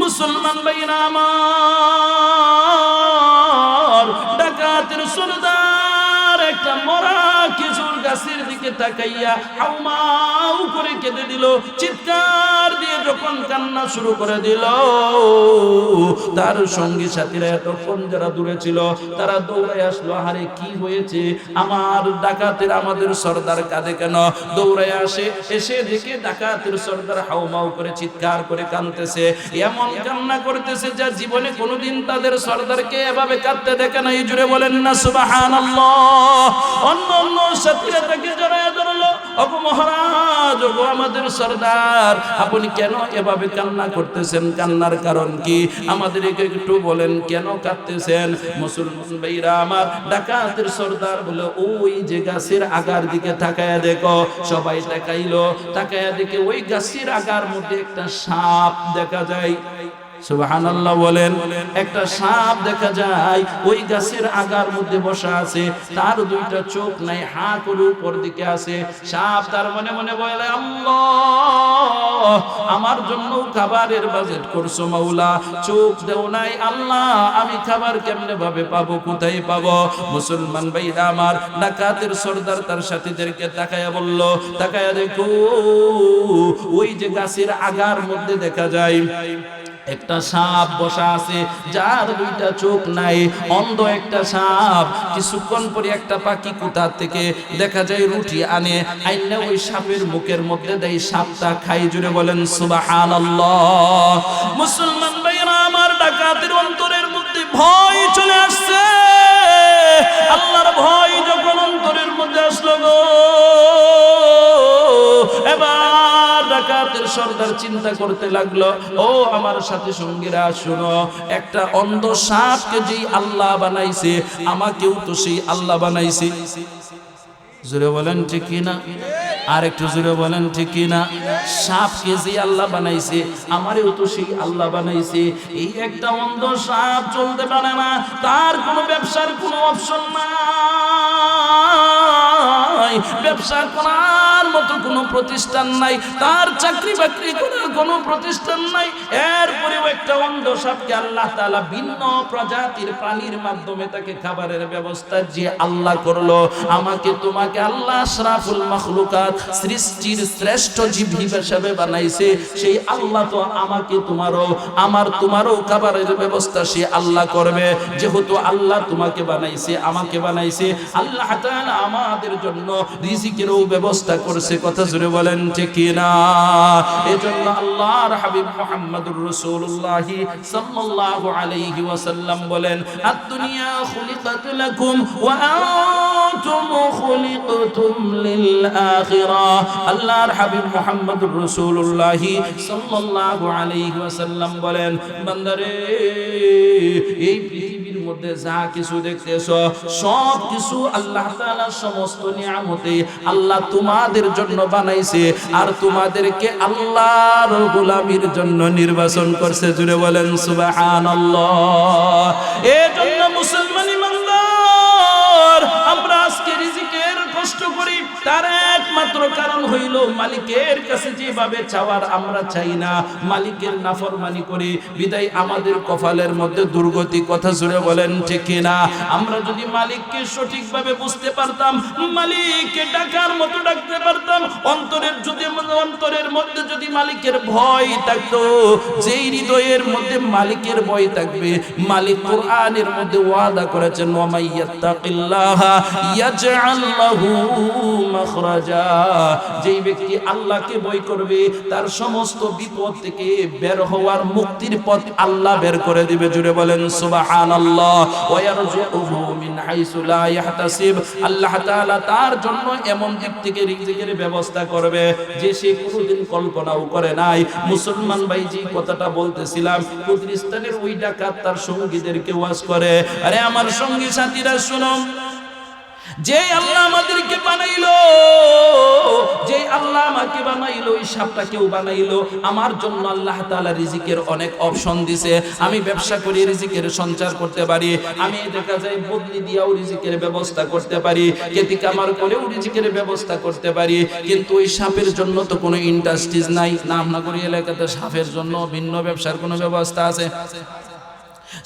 মুসলমান ভাইরা আমার, ডাকাতের সর্দার একটা মরা খেজুর গাছের দিকে তাকাইয়া হাউমাউ করে কেঁদে দিল। চিৎকার দিয়ে যখন কান্না শুরু করে দিল, তার সঙ্গী সাথীরা এতক্ষণ যারা দূরে ছিল তারা দৌড়ে আসলো। আরে কি হয়েছে, আমার ডাকাতের আমাদের সর্দার কাঁদে কেন? দৌড়ে আসে, এসে দেখে ডাকাতের সর্দার হাউমাউ করে চিৎকার করে কাঁদতেছে। এমন কান্না করতেছে যা জীবনে কোনোদিন তাদের সর্দারকে এভাবে কাঁদতে দেখে নাই। জুড়ে বলেন না সুবহানাল্লাহ। অন্য অন্য সাথীরা তাকে জড়ায় ধরলো, ওগো মহারাজ, ওগো আমাদের সর্দার, আপনি কেন এভাবে কান্না করতেছেন? কান্নার কারণ কি আমাদেরকে একটু বলেন, কেন কাঁদতেছেন? মুসলমান ভাইরা আমার, ডাকাতের সর্দার বলে, ওই যে গাছের আগার দিকে তাকায়া দেখো। সবাই তাকাইলো, তাকায়া দেখে ওই গাছের আগার মধ্যে একটা সাপ দেখা যায়। সুবহানাল্লাহ বলেন। একটা সাপ দেখা যায় ওই গাছের আগার মধ্যে বসা আছে, তার দুইটা চোখ নাই, হা করে উপর দিকে আছে। সাপ তার মনে মনে বলে, আল্লাহ, আমার জন্য খাবারের বাজেট করছো মাওলা, চোখ দেও নাই আল্লাহ, আমি খাবার কেমনে ভাবে পাবো, কোথায় পাবো? মুসলমান ভাইরা আমার, ডাকাতের সর্দার তার সাথীদেরকে তাকায়া বলল, তাকায়া দেখো ওই যে গাছের আগার মধ্যে দেখা যায় একটা সাপ বসা আছে, যার দুইটা চোখ নাই, অন্ধ একটা সাপ। কিছুক্ষণ পরে একটা পাখি কোথা থেকে দেখা যায় রুটি আনে, আইনা ওই সাপের মুখের মধ্যে দেয়, সাপটা খাই। জুড়ে বলেন সুবহানাল্লাহ। মুসলমান ভাইরা আমার, ডাকাতের অন্তরের মধ্যে ভয় চলে আসছে। আল্লাহর ভয় যখন অন্তরের মধ্যে আসলো গো, এবার ডাকাতের সর্দার চিন্তা করতে লাগলো, ও আমার সাথী সঙ্গীরা শুনো, একটা অন্ধ সাপকে যেই আল্লাহ বানাইছে, আমাকেও তো সেই আল্লাহ বানাইছে। জোরে বলেন ঠিক কিনা? আর একটু জোরে বলেন ঠিক কিনা? সাপকে যে আল্লাহ বানাইছে, আমারেও তো সেই আল্লাহ বানাইছে। এই একটা অন্ধ সাপ চলতে পারে না, তার কোনো ব্যবসার কোনো অপশন নাই, ব্যবসা করার মতো কোনো প্রতিষ্ঠান নাই, তার চাকরি বাকরি করার কোনো প্রতিষ্ঠান নাই। এরপরেও একটা অন্ধ সাপকে আল্লাহ তাআলা ভিন্ন প্রজাতির প্রাণীর মাধ্যমে তাকে খাবারের ব্যবস্থা যে আল্লাহ করলো, আমাকে তোমাকে আল্লাহ আশরাফুল মাখলুকাত, সৃষ্টির শ্রেষ্ঠ জীব হিসেবে বানাইছে, সেই আল্লাহ তো আমাকে তোমারও খাবারের ব্যবস্থা সে আল্লাহ করবে। যেহেতু আল্লাহ তোমাকে বানাইছে, আমাকে বানাইছে, আল্লাহ তাআলা আমাদের জন্য রিজিকেরও ব্যবস্থা করছে। কথা জুড়ে বলেন ঠিক কিনা? এজন্য আল্লাহর হাবিব মুহাম্মদুর রাসূলুল্লাহ সাল্লাল্লাহু আলাইহি ওয়াসাল্লাম বলেন, আদ-দুনিয়া খুলিকাত লাকুম ওয়া আনতুম খুলিকতুম লিল আখিরাহ। আল্লাহর হাবিব মুহাম্মদুর রাসূলুল্লাহ সাল্লাল্লাহু আলাইহি ওয়াসাল্লাম বলেন, বান্দারে, এই পৃথিবীর মধ্যে যা কিছু দেখতেছো সব কিছু আল্লাহ তাআলার সমস্ত নিয়ামতে আল্লাহ তোমাদের জন্য বানাইছে, আর তোমাদেরকে আল্লাহর গোলামির জন্য নির্বাচন করছে। জুড়ে বলেন সুবহানাল্লাহ। এজন্য মুসলমান ইমানদার, আমরা আজকে রিজিকের কষ্ট করি, তার একমাত্র কারণ হইল মালিকের কাছে যেভাবে চাওয়ার আমরা চাই না, মালিকের নাফরমানি করি, বিদায় আমাদের কপালের মধ্যে দুর্গতি। কথা জুড়ে বলেন ঠিক কিনা? আমরা যদি মালিককে সঠিকভাবে বুঝতে পারতাম, মালিককে ডাকার মতো ডাকতে পারতাম, অন্তরের মধ্যে যদি মালিকের ভয় থাকতো, যেই হৃদয়ের মধ্যে মালিকের ভয় থাকবে, মালিক কোরআনের মধ্যে ওয়াদা করেছেন, ওয়া মাইয়াত্তাকিল্লাহা ইয়াজআল লাহু মাখরাজা, যেই ব্যক্তি আল্লাহকে ভয় করবে তার সমস্ত বিপদ থেকে বের হওয়ার মুক্তির পথ আল্লাহ বের করে দিবে। জুড়ে বলেন সুবহানাল্লাহ। ওয়া ইয়ারযুহু মিন হাইসু লা ইয়াহতাসিব, আল্লাহ তাআলা তার জন্য এমন দিক থেকে রিজিকের ব্যবস্থা করবে যে সে কোনোদিন কল্পনাও করে নাই। মুসলমান ভাই, যে কথাটা বলতেছিলাম, কুদরিস্তানের ওই ডাকাত তার সঙ্গীদেরকে ওয়াজ করে, আরে আমার সঙ্গী সাথীরা শুনো, যে আল্লাহ আমাদেরকে বানাইলো, যে আল্লাহ আমাকে বানাইলো, এই সাপটাকেও বানাইলো আমার জন্য। আল্লাহ তাআলা রিজিকের অনেক অপশন দিছে। আমি ব্যবসা করে রিজিকের সঞ্চার করতে পারি, আমি দেখা যায় বদলি দিয়েও রিজিকের ব্যবস্থা করতে পারি, খেতি কামার করেও রিজিকের ব্যবস্থা করতে পারি। কিন্তু ওই সাপের জন্য তো কোনো ইন্ডাস্ট্রিজ নাই। নামনগরী এলাকাতে সাপের জন্য ভিন্ন ব্যবসার কোনো ব্যবস্থা আছে?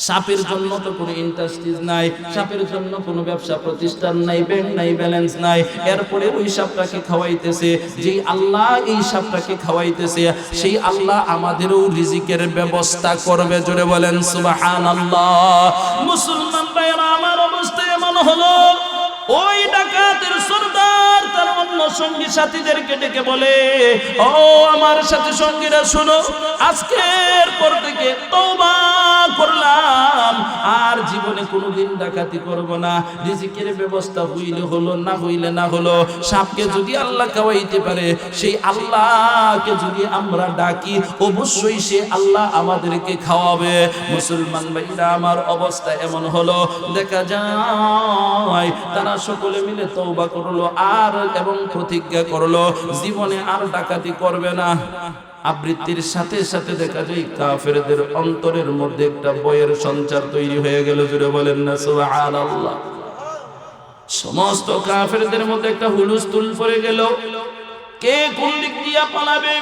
সাপের জন্য তো কোনো ইন্ডাস্ট্রিজ নাই, সাপের জন্য কোনো ব্যবসা প্রতিষ্ঠান নাই, ব্যাংক নাই, ব্যালেন্স নাই। এরপরে ওই সাপটাকে খাওয়াইতেছে। যেই আল্লাহ এই সাপটাকে খাওয়াইতেছে, সেই আল্লাহ আমাদেরও রিজিকের ব্যবস্থা করবে। জোরে বলেন সুবহানাল্লাহ। মুসলমান ভাইরা, আমার অবস্থা এমন হলো, ওই ডাকাতের সরদার তার অন্য সঙ্গী সাথীদেরকে ডেকে বলে, ও আমার সাথী সঙ্গীরা শোনো, আজকের পর থেকে তওবা করলাম, আর জীবনে কোনোদিন ডাকাতি করব না। রিজিকের ব্যবস্থা হইলে হলো, না হইলে না হলো। সাপকে যদি আল্লাহ খাওয়াইতে পারে, সেই আল্লাহকে যদি আমরা ডাকি, অবশ্যই সে আল্লাহ আমাদেরকে খাওয়াবে। মুসলমান ভাইরা, আমার অবস্থা এমন হলো, দেখা যায় তারা সকলে মিলে তওবা করলো আর এবং প্রতিজ্ঞা করলো জীবনে আর ডাকাতি করবে না। আবৃত্তির সাথে সাথে দেখা যায় কাফেরদের অন্তরের মধ্যে একটা ভয়ের সঞ্চার তৈরি হয়ে গেল। জুড়ে বলেন না সুবহানাল্লাহ। সমস্ত কাফেরদের মধ্যে একটা হুলস্থুল পড়ে গেল। কে কোন দিক দিয়ে পালাবে,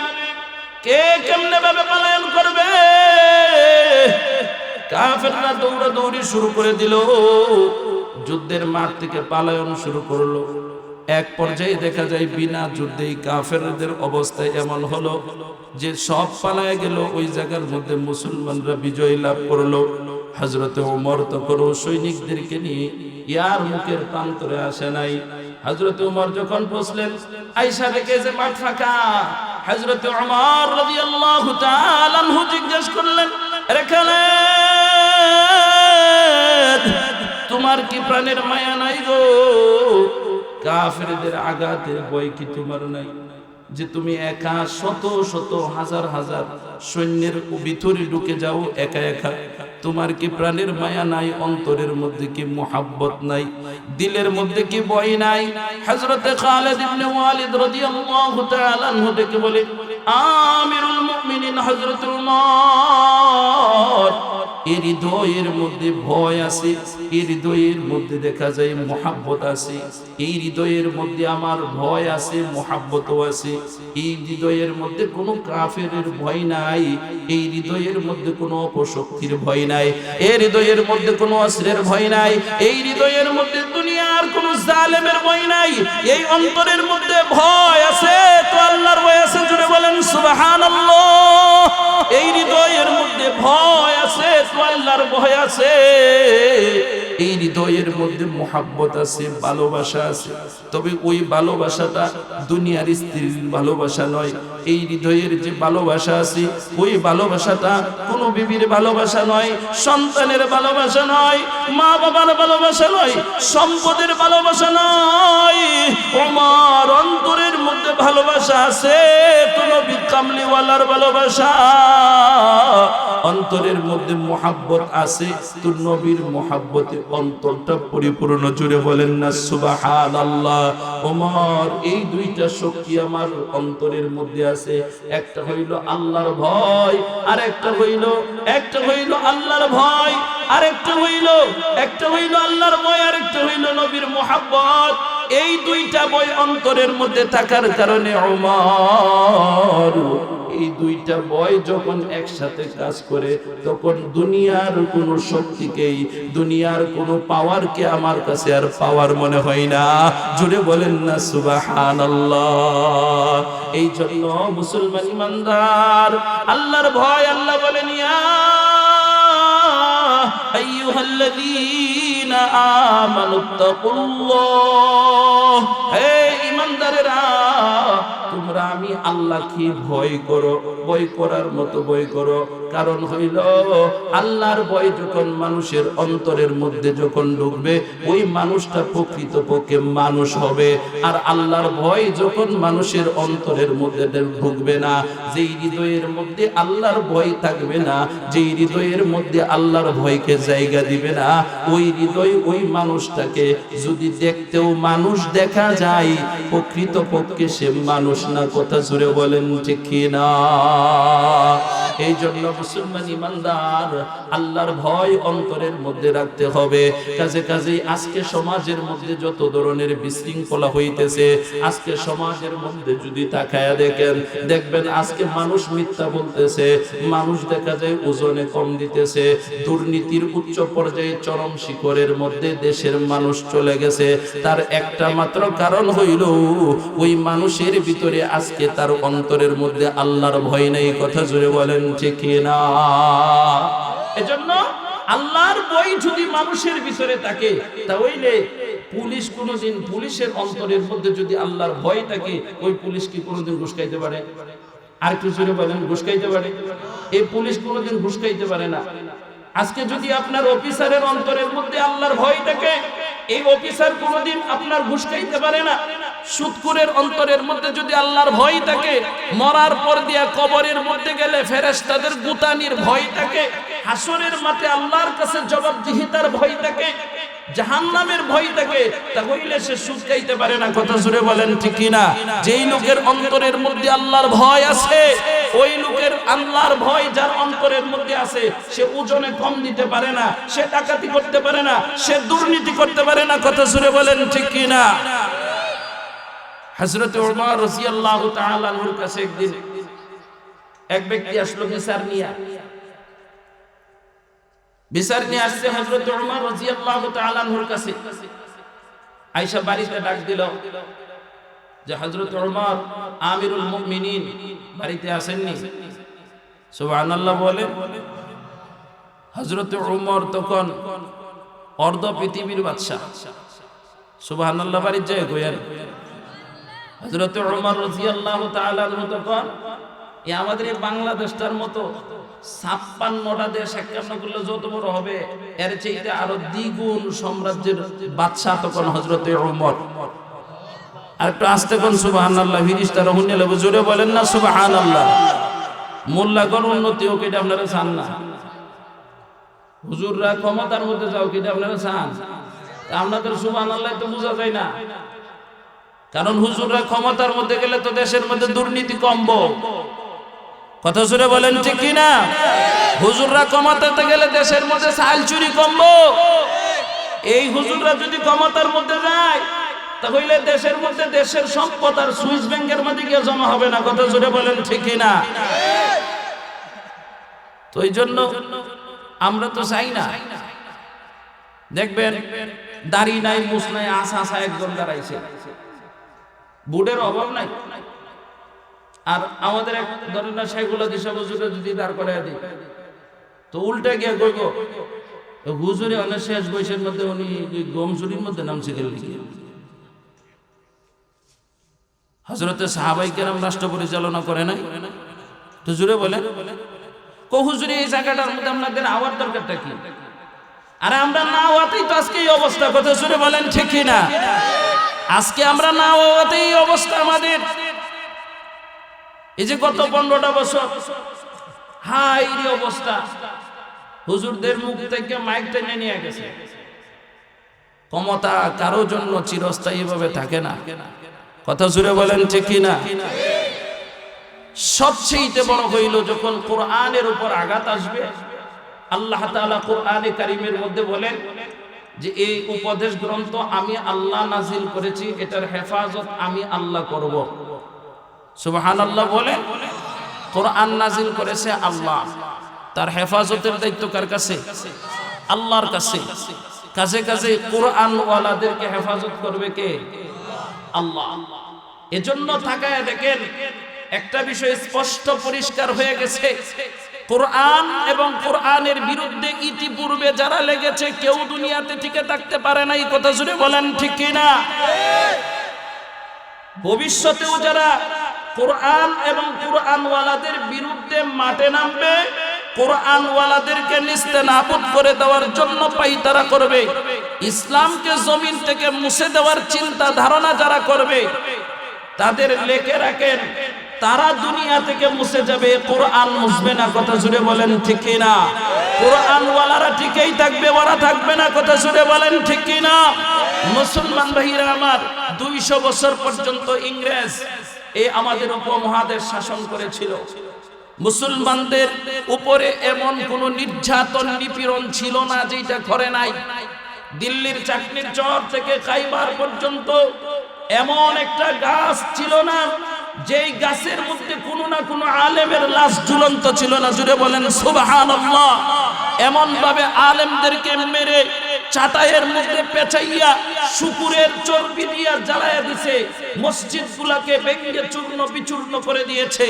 কে কেমনে ভাবে পলায়ন করবে। কাফেররা দৌড়াদৌড়ি শুরু করে দিল, যুদ্ধের মাঠ থেকে পালায়ন শুরু করলো। এক পর্যায়ে দেখা যায় বিনা যুদ্ধেই কাফেরদের অবস্থা এমন হলো যে সব পালায় গেল। ওই জায়গার মধ্যে মুসলমানরা বিজয় লাভ করলো। হযরতে ওমর তখন সৈনিকদেরকে নিয়ে ইয়ার মুখের প্রান্তরে আসে নাই। হযরতে ওমর যখন পৌঁছলেন, আয়েশা দেখে যে মাঠ ফাঁকা, হযরতে ওমর রাদিয়াল্লাহু তাআলা আনহু জিজ্ঞেস করলেন, আরে খালেদ, তোমার কি প্রাণের মায়া নাই গো? কাফেরদের আঘাতের ভয় কি তোমার নাই? যে তুমি একা শত শত হাজার হাজার সৈন্যের ভিতরে ঢুকে যাও একা একা, তোমার কি প্রাণের মায়া নাই? অন্তরের মধ্যে কি মুহাব্বত নাই? দিলের মধ্যে কি ভয় নাই? হযরতে খালিদ ইবনে ওয়ালিদ রাদিয়াল্লাহু তাআলা আনহু ডেকে বলে, আমিরুল মুমিনিন হযরত ওমর, এর হৃদয়ের মধ্যে ভয় আছে, এর হৃদয়ের মধ্যে দেখা যায় মুহাব্বত আছে। এই হৃদয়ের মধ্যে আমার ভয় আছে, মুহাব্বতও আছে। এই হৃদয়ের মধ্যে কোনো কাফেরের ভয় নাই, এই হৃদয়ের মধ্যে কোনো অপশক্তির ভয় নাই, এই হৃদয়ের মধ্যে কোনো অস্ত্রের ভয় নাই, এই হৃদয়ের মধ্যে দুনিয়ার কোনো জালেমের ভয় নাই। এই অন্তরের মধ্যে ভয় আছে তো আল্লাহর ভয় আছে। জুড়ে বলেন সুবহানাল্লাহ। এই হৃদয়ের মধ্যে ভয় আছে তো আল্লাহর ভয় আছে। এই হৃদয়ের মধ্যে মুহাব্বত আছে, ভালোবাসা আছে। তবে ওই ভালোবাসাটা দুনিয়ার স্ত্রীর ভালোবাসা নয়। এই হৃদয়ের যে ভালোবাসা আছে, ওই ভালোবাসাটা কোনো বিবির ভালোবাসা নয়, সন্তানের ভালোবাসা নয়, মা বাবার ভালোবাসা নয়, সম্পদের ভালোবাসা নয়। ওমর অন্তরের মধ্যে ভালোবাসা আছে তো নবী কামলিওয়ালার ভালোবাসা। অন্তরের মধ্যে মুহাব্বত আছে তো নবীর মুহাব্বতে অন্তরটা পরিপূর্ণ। জুড়ে বলেন না সুবহানাল্লাহ। ওমর, এই দুইটা শক্তি আমার অন্তরের মধ্যে আছে। একটা হইল আল্লাহর ভয়, আর একটা হইল আল্লাহর ভয়, আর একটা হইল আল্লাহর ভয়, আর একটা হইল নবীর মুহাব্বত। এই দুইটা বই অন্তরের মধ্যে থাকার কারণে ওমর, এই দুইটা বই যখন একসাথে কাজ করে, তখন দুনিয়ার কোনো শক্তিকেই, দুনিয়ার কোনো পাওয়ারকে আমার কাছে আর পাওয়ার মনে হয় না। জুড়ে বলেন না সুবহানাল্লাহ। এই জন্য মুসলমান ইমানদার আল্লাহর ভয়, আল্লাহ বলেন ইয়া আইয়ুহাল্লাযীনা আমানুত্তাকুল্লাহ, হে ঈমানদারেরা, তোমরা আমি আল্লাহকে ভয় করো। ভয় করার মতো ভয় করো। কারণ হইল আল্লাহর ভয় যখন মানুষের অন্তরের মধ্যে যখন ঢুকবে ওই মানুষটা প্রকৃতপক্ষে মানুষ হবে। আর আল্লাহর ভয় যখন মানুষের অন্তরের মধ্যে ঢুকবে না, যেই হৃদয়ের মধ্যে আল্লাহর ভয় থাকবে না, যেই হৃদয়ের মধ্যে আল্লাহর ভয়কে জায়গা দিবে না, ওই হৃদয় ওই মানুষটাকে যদি দেখতেও মানুষ দেখা যায়, প্রকৃতপক্ষে সে মানুষ না। কথা জুড়ে বলেন ঠিক কিনা? এই জন্য মুসলমান ইমানদার আল্লাহর ভয় অন্তরের মধ্যে রাখতে হবে। কাজে কাজে আজকে সমাজের মধ্যে যত ধরনের বিশৃঙ্খলা হইতেছে, আজকে সমাজের মধ্যে যদি তাকায়া দেখবেন আজকে মানুষ মিথ্যা বলতেছে, মানুষ দেখা যায় ওজনে কম দিতেছে, দুর্নীতির উচ্চ পর্যায়ে চরম শিখরের মধ্যে দেশের মানুষ চলে গেছে। তার একটা মাত্র কারণ হইল ওই মানুষের ভিতরে আজকে তার অন্তরের মধ্যে আল্লাহর ভয় নেই। কথা জুড়ে বলেন ঠিক না? এজন্য আল্লাহর ভয় যদি মানুষের ভিতরে থাকে, তাহলে পুলিশ কোনদিন, পুলিশের অন্তরের মধ্যে যদি আল্লাহর ভয় থাকে, ওই পুলিশ কি কোনদিন ঘুষ খাইতে পারে? আর কিছু জোরে বলেন, ঘুষ খাইতে পারে? এই পুলিশ কোনদিন ঘুষ খাইতে পারে না। আজকে যদি আপনার অফিসারের অন্তরের মধ্যে আল্লাহর ভয় থাকে, এই অফিসার কোনদিন আপনার ঘুষ খাইতে পারে না। সুদখোরের অন্তরের মধ্যে যদি আল্লাহর ভয় থাকে, মরার পর দিয়া কবরের মধ্যে গেলে ফেরেশতাদের গুতানির ভয় থাকে, হাসরের মাঠে আল্লাহর কাছে জবাবদিহিতার ভয় থাকে, জাহান্নামের ভয় থাকে, তাহলে সে সুদ খাইতে পারে না। কথা জুড়ে বলেন ঠিক কিনা? যেই লোকের অন্তরের মধ্যে আল্লাহর ভয় আছে, ওই লোকের আল্লাহর ভয় যার অন্তরের মধ্যে আছে, সে ওজনে কম দিতে পারে না, সে ডাকাতি করতে পারে না, সে দুর্নীতি করতে পারে না। কথা জুড়ে বলেন ঠিক কিনা? হযরত ওমর রাদিয়াল্লাহু তাআলা আনহুর কাছে একদিন এক ব্যক্তি আসলো বিচার নিয়ে আসছে হযরত ওমর রাদিয়াল্লাহু তাআলা আনহুর কাছে। আয়েশা বাড়িতে ডাক দিল যে হযরত ওমর আমিরুল মুমিনিন বাড়িতে আসেননি? সুবহানাল্লাহ বলে। হযরত ওমর তখন অর্ধ পৃথিবীর বাদশা। সুবহানাল্লাহ বাড়ি যায় কইেন। হযরত ওমর রাদিয়াল্লাহু তাআলা আনহু তখন এই আমাদের বাংলাদেশটার মতো 56টা দেশ 51 করলে যত বড় হবে, এর চাইতে আরো দ্বিগুণ সাম্রাজ্যের বাদশা তখন হযরত ওমর। আর একটু আস্তে কোন সুবহানাল্লাহ, ফেরেশতারা হুনেলে জোরে বলেন না সুবহানাল্লাহ। মোল্লাগণ উন্নতি হোক এটা আপনারা চান না? হুজুররা ক্ষমতার মধ্যে যাও এটা আপনারা চান? আপনাদের সুবহানাল্লাহ তো বোঝা যায় না। কারণ হুজুররা ক্ষমতার মধ্যে গেলে তো দেশের মধ্যে দুর্নীতি কমবো। কথা জোরে বলেন ঠিক কিনা? হুজুররা ক্ষমতাতে গেলে দেশের মধ্যে চাল চুরি কমবো। এই হুজুররা যদি ক্ষমতার মধ্যে যায়, তাহলে দেশের মধ্যে দেশের সম্পদ আর সুইস ব্যাংকের মধ্যে গিয়ে জমা হবে না। কথা জোরে বলেন ঠিক কিনা? তো এই জন্য আমরা তো চাই না। দেখবেন দাড়ি নাই, মুছ নাই, আসা একজন দাঁড়াইছে, বুড়ের অভাব নাই। আর আমাদের এক ধরনের শাইখুল হাদিস হুজুরে যদি দাঁড় করায় দিই, তো উল্টা গিয়ে কইব হুজুরে অনেক শেষ বয়সের মধ্যে উনি গম চুরির মধ্যে নামছে গেল। হযরতে সাহাবায়ে কেরাম রাষ্ট্র পরিচালনা করে নাই? তো জুড়ে বলে কো হুজুরে এই জায়গাটার মধ্যে আপনাদের আওয়ার দরকারটা কি? আরে আমরা না হওয়াতেই তো আজকে এই অবস্থা। কথা জুড়ে বলেন ঠিক কিনা? আজকে আমরা না হওয়াতেই এই অবস্থা আমাদের। এই যে গত 15টা বছর হাই রে অবস্থা, হুজুরদের মুখ থেকে মাইক টেনে নিয়ে গেছে। ক্ষমতা কারো জন্য চিরস্থায়ী ভাবে থাকে না। কথা জুড়ে বলেন ঠিক কিনা? সবচেয়ে বড় হইল যখন কোরআনের উপর আঘাত আসবে। আল্লাহ তাআলা কোরআনে কারীমের মধ্যে বলেন যে এই উপদেশ গ্রন্থ আমি আল্লাহ নাজিল করেছি, এটার হেফাজত আমি আল্লাহ করব। সুবহানাল্লাহ বলে। কোরআন নাজিল করেছে আল্লাহ, তার হেফাজতের দায়িত্ব কার কাছে? আল্লাহর কাছে। কাজে কাজে কোরআন ওয়ালাদেরকে হেফাজত করবে কে? আল্লাহ। এজন্য তাকায় দেখেন একটা বিষয় স্পষ্ট পরিষ্কার হয়ে গেছে, কোরআন এবং কোরআনের বিরুদ্ধে ইতিপূর্বে যারা লেগেছে কেউ দুনিয়াতে টিকে থাকতে পারে না। এই কথা জুড়ে বলেন ঠিক কিনা? ভবিষ্যতেও যারা কোরআন এবং কোরআনওয়ালাদের বিরুদ্ধে মাঠে নামবে, কোরআনওয়ালাদেরকে নিস্তেনাবুদ করে দেওয়ার জন্য পাইতারা করবে, ইসলামকে জমিন থেকে মুছে দেওয়ার চিন্তা ধারণা যারা করবে তাদের লেখে রাখেন তারা দুনিয়া থেকে মুছে যাবে, কোরআন মুছবে না। কথা জুড়ে বলেন ঠিক কি না? কোরআনওয়ালারা ঠিকই থাকবে, ওরা থাকবে না। কথা জুড়ে বলেন ঠিক কি না? মুসলমান ভাইরা আমার, 200 বছর পর্যন্ত ইংরেজ আমাদের উপমহাদেশ শাসন করেছিল। মুসলমানদের উপরে এমন কোন নির্যাতন নিপীড়ন ছিল না যেটা করে নাই। দিল্লির চাটনির চর থেকে খাইবার পর্যন্ত এমন একটা গাছ ছিল না যেই গাছের মধ্যে কোনো না কোনো আলেমের লাশ ঝুলন্ত ছিল না। জুড়ে বলেন সুবহানাল্লাহ। এমন ভাবে আলেমদেরকে মেরে চাটাইয়ের মধ্যে পেঁচাইয়া শুকুরের চর্বি দিয়া জ্বালাইয়া দিয়েছে, মসজিদগুলোকে ভেঙে চূর্ণ বিচূর্ণ করে দিয়েছে,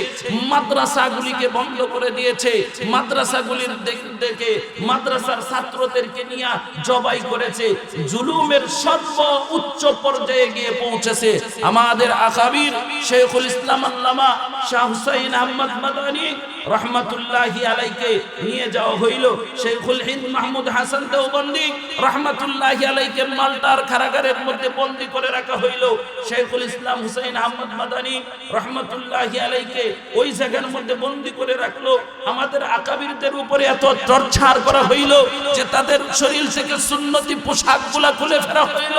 মাদ্রাসাগুলিকে বন্ধ করে দিয়েছে, মাদ্রাসাগুলির দেখে মাদ্রাসার ছাত্রদেরকে নিয়ে জবাই করেছে। জুলুমের সর্বোচ্চ পর্যায়ে গিয়ে পৌঁছেছে। আমাদের আকাবির শেখুল ইসলাম আল্লামা শাহ হুসাইন আহমদ মাদানী রহমাতুল্লাহি আলাইকে নিয়ে যাওয়া হইল। শেখুল হিন্দ মাহমুদ হাসান দেওবন্দি রহমাতুল্লাহি আলাইকে মাল্টার কারাগারের মধ্যে বন্দী করে রাখা হইল। শেখুল ইসলাম হুসাইন আহমদ মাদানী রহমাতুল্লাহি আলাইকে ওই জায়গার মধ্যে বন্দী করে রাখলো। আমাদের আকাবিরদের উপরে এত টর্চার করা হইল যে তাদের শরীর থেকে সুন্নতি পোশাকগুলা খুলে ফেলা হইল,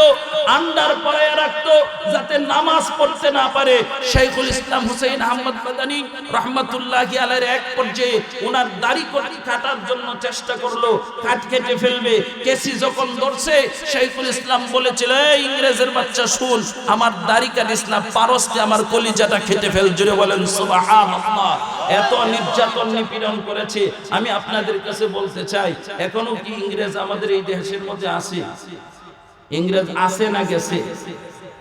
আন্ডার পরায় রাখতো যাতে নামাজ পড়তে না পারে। শেখুল ইসলাম হুসাইন আহমদ মাদানী রহমাতুল্লাহি আলাইহির এক পর্যায়ে ওনার দাড়ি কাটার জন্য চেষ্টা করলো, কাট কেটে ফেলবে। কেসি যখন ধরছে, শেখুল ইসলাম বলেছিল, এই ইংরেজের বাচ্চা শুন, আমার দাড়ি কাটিস না, পারস্তে আমার কলিজাটা খেটে ফেল। জুড়ে বলেন সুবহানাল্লাহ। এত নির্যাতন নিপীড়ন করেছে। আমি আপনাদের কাছে বলতে চাই, এখনো কি ইংরেজ আমাদের এই দেশের মধ্যে আছে? ইংরেজ আছে না গেছে?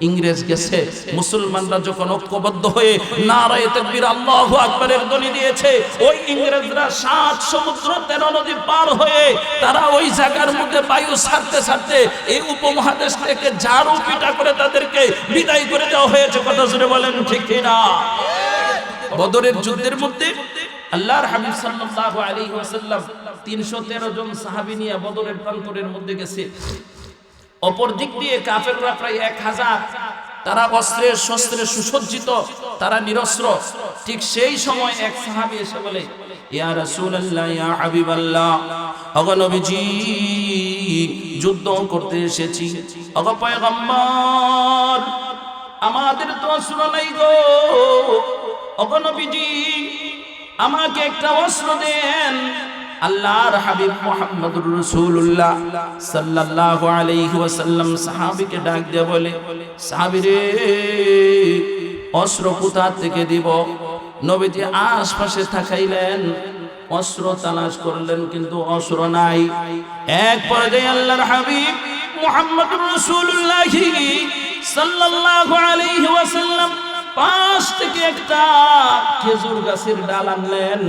ইংরেজ গেছে। মুসলমানরা যখন ঐক্যবদ্ধ হয়ে নারায়ে তাকবীর আল্লাহু আকবারের ধ্বনি দিয়েছে, ওই ইংরেজরা 7 সমুদ্র 13 নদী পার হয়ে তারা ওই জায়গার মধ্যে বায়ু ছাড়তে ছাড়তে এই উপমহাদেশ থেকে ঝাড়ু পিটা করে তাদেরকে বিদায় করে দেওয়া হয়েছে। কথা জুড়ে বলেন ঠিক কি না? বদরের যুদ্ধের মধ্যে আল্লাহর হাবিব সাল্লাল্লাহু আলাইহি ওয়াসাল্লাম 313 জন সাহাবী নিয়ে বদরের প্রান্তরের মধ্যে গেছে। অপর দিক দিয়ে কাফেররা প্রায় 1000, তারা অস্ত্রে শস্ত্রে সুসজ্জিত, তারা নিরস্ত্র। ঠিক সেই সময় এক সাহাবী এসে বলে, ইয়া রাসূলুল্লাহ, ইয়া হাবিবাল্লাহ, ওগো নবীজি, যুদ্ধ করতে এসেছি। ওগো পয়গম্বর, আমাদের তো অস্ত্র নাই গো। ওগো নবীজি, আমাকে একটা অস্ত্র দেন। আল্লাহর হাবিব মুহাম্মদুর রাসূলুল্লাহ সাল্লাল্লাহু আলাইহি ওয়াসাল্লাম সাহাবীকে ডাক দিয়ে বলে, সাহাবী রে, অস্ত্র কোথা থেকে দিব? নবীজি আশপাশে তাকাইলেন, অস্ত্র তালাশ করলেন, কিন্তু অস্ত্র নাই। এক পর্যায়ে আল্লাহর হাবিব মুহাম্মদুর রাসূলুল্লাহ সাল্লাল্লাহু আলাইহি ওয়াসাল্লাম পাশ থেকে একটা খেজুর গাছের ডাল আনলেন।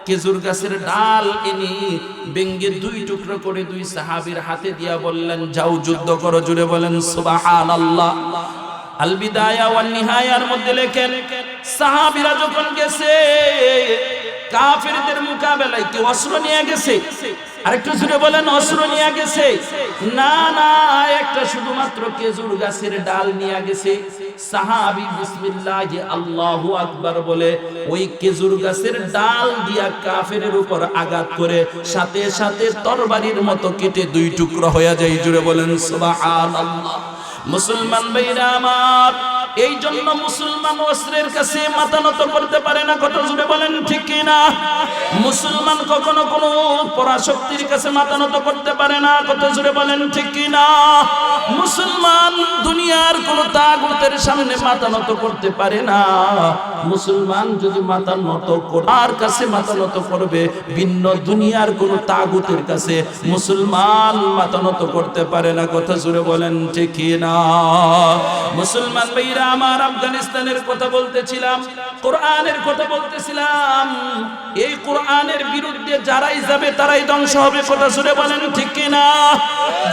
খেজুর গাছের ডাল এনে ভেঙে 2 টুকরো করে 2 সাহাবীর হাতে দিয়া বললেন, যাও যুদ্ধ করো। জুড়ে বলেন সুবহানাল্লাহ। আল বিদায়া ওয়ান নিহায়ার মধ্যে লেখেন, সাহাবীরা যখন গেছে কাফেরদের মোকাবেলায় কি অস্ত্র নিয়ে গেছে? আরেকটু জুড়ে বলেন, অস্ত্র নিয়ে গেছে? না না, একটা শুধুমাত্র খেজুর গাছের ডাল নিয়ে গেছে। সাহাবী বিসমিল্লাহি আল্লাহু আকবার বলে ওই খেজুর গাছের ডাল দিয়া কাফেরের উপর আঘাত করে সাথে সাথে তরবারির মতো কেটে 2 টুকরো হয়ে যায়। জুড়ে বলেন সুবহানাল্লাহ। মুসলমান ভাইরা আমার, এই জন্য মুসলমান অস্ত্রের কাছে মাথা নত করতে পারে না। কত জোরে বলেন ঠিক কি না? মুসলমান কখনো কোনো পরাশক্তির কাছে মাথা নত করতে পারে না। কত জোরে বলেন ঠিক কি না? মুসলমান দুনিয়ার কোনো তাগুতের সামনে মাথা নত করতে পারে না। মুসলমান যদি মাথা নত করার কাছে মাথা নত করবে, ভিন্ন দুনিয়ার কোনো তাগুতের কাছে মুসলমান মাথা নত করতে পারে না। কত জোরে বলেন ঠিক কি না? মুসলমান ভাইরা আমার, আফগানিস্তানের কথা বলতেছিলাম, কোরআনের কথা বলতেছিলাম। এই কোরআনের বিরুদ্ধে যারাই যাবে তারাই ধ্বংস হবে। কথা জোরে বলেন ঠিক কি না?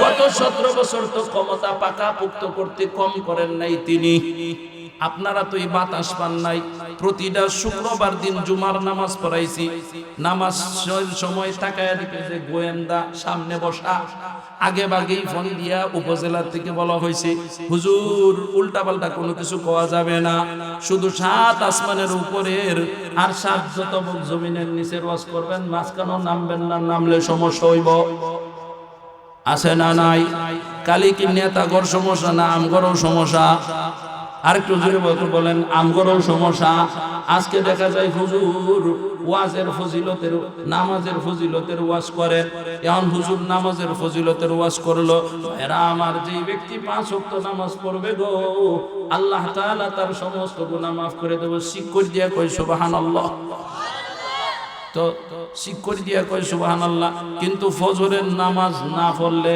গত 17 বছর তো ক্ষমতা পাকাপোক্ত করতে কম করেন নাই তিনি। আপনারা তো এই বাতাস পান নাই, প্রতিটা শুক্রবার দিন জুমার নামাজ পড়াইছি, নামাজ সময় তাকায় দেখে যে গোয়েন্দা সামনে বসা, আগে ভাগেই ফোন দিয়া উপজেলা থেকে বলা হয়েছে হুজুর উল্টাপাল্টা কোনো কিছু কোয়া যাবে না, শুধু 7 আসমানের উপরের আর 7 যত জমিনের নিচের ওয়াজ করবেন, মাঝখানেও নামবেন না, নামলে সমস্যা হইব। আছে না নাই? কালি কি নেতাগর সমস্যা না আমগরও সমস্যা? আরেকটু জোরে বলেন, আমগরও সমস্যা। আজকে দেখা যায় হুজুর ওয়াজের ফজিলতের, নামাজের ফজিলতের ওয়াজ করেন, এখন হুজুর নামাজের ফজিলতের ওয়াজ করলো। এরা আমার যে ব্যক্তি 5 ওয়াক্ত নামাজ পড়বে গো, আল্লাহ তাআলা তার সমস্ত গুনাহ মাফ করে দেব। শিক্ষক দিয়া কই সুবহানাল্লাহ, তো শিক্ষক দিয়া কই সুবহানাল্লাহ। কিন্তু ফজরের নামাজ না পড়লে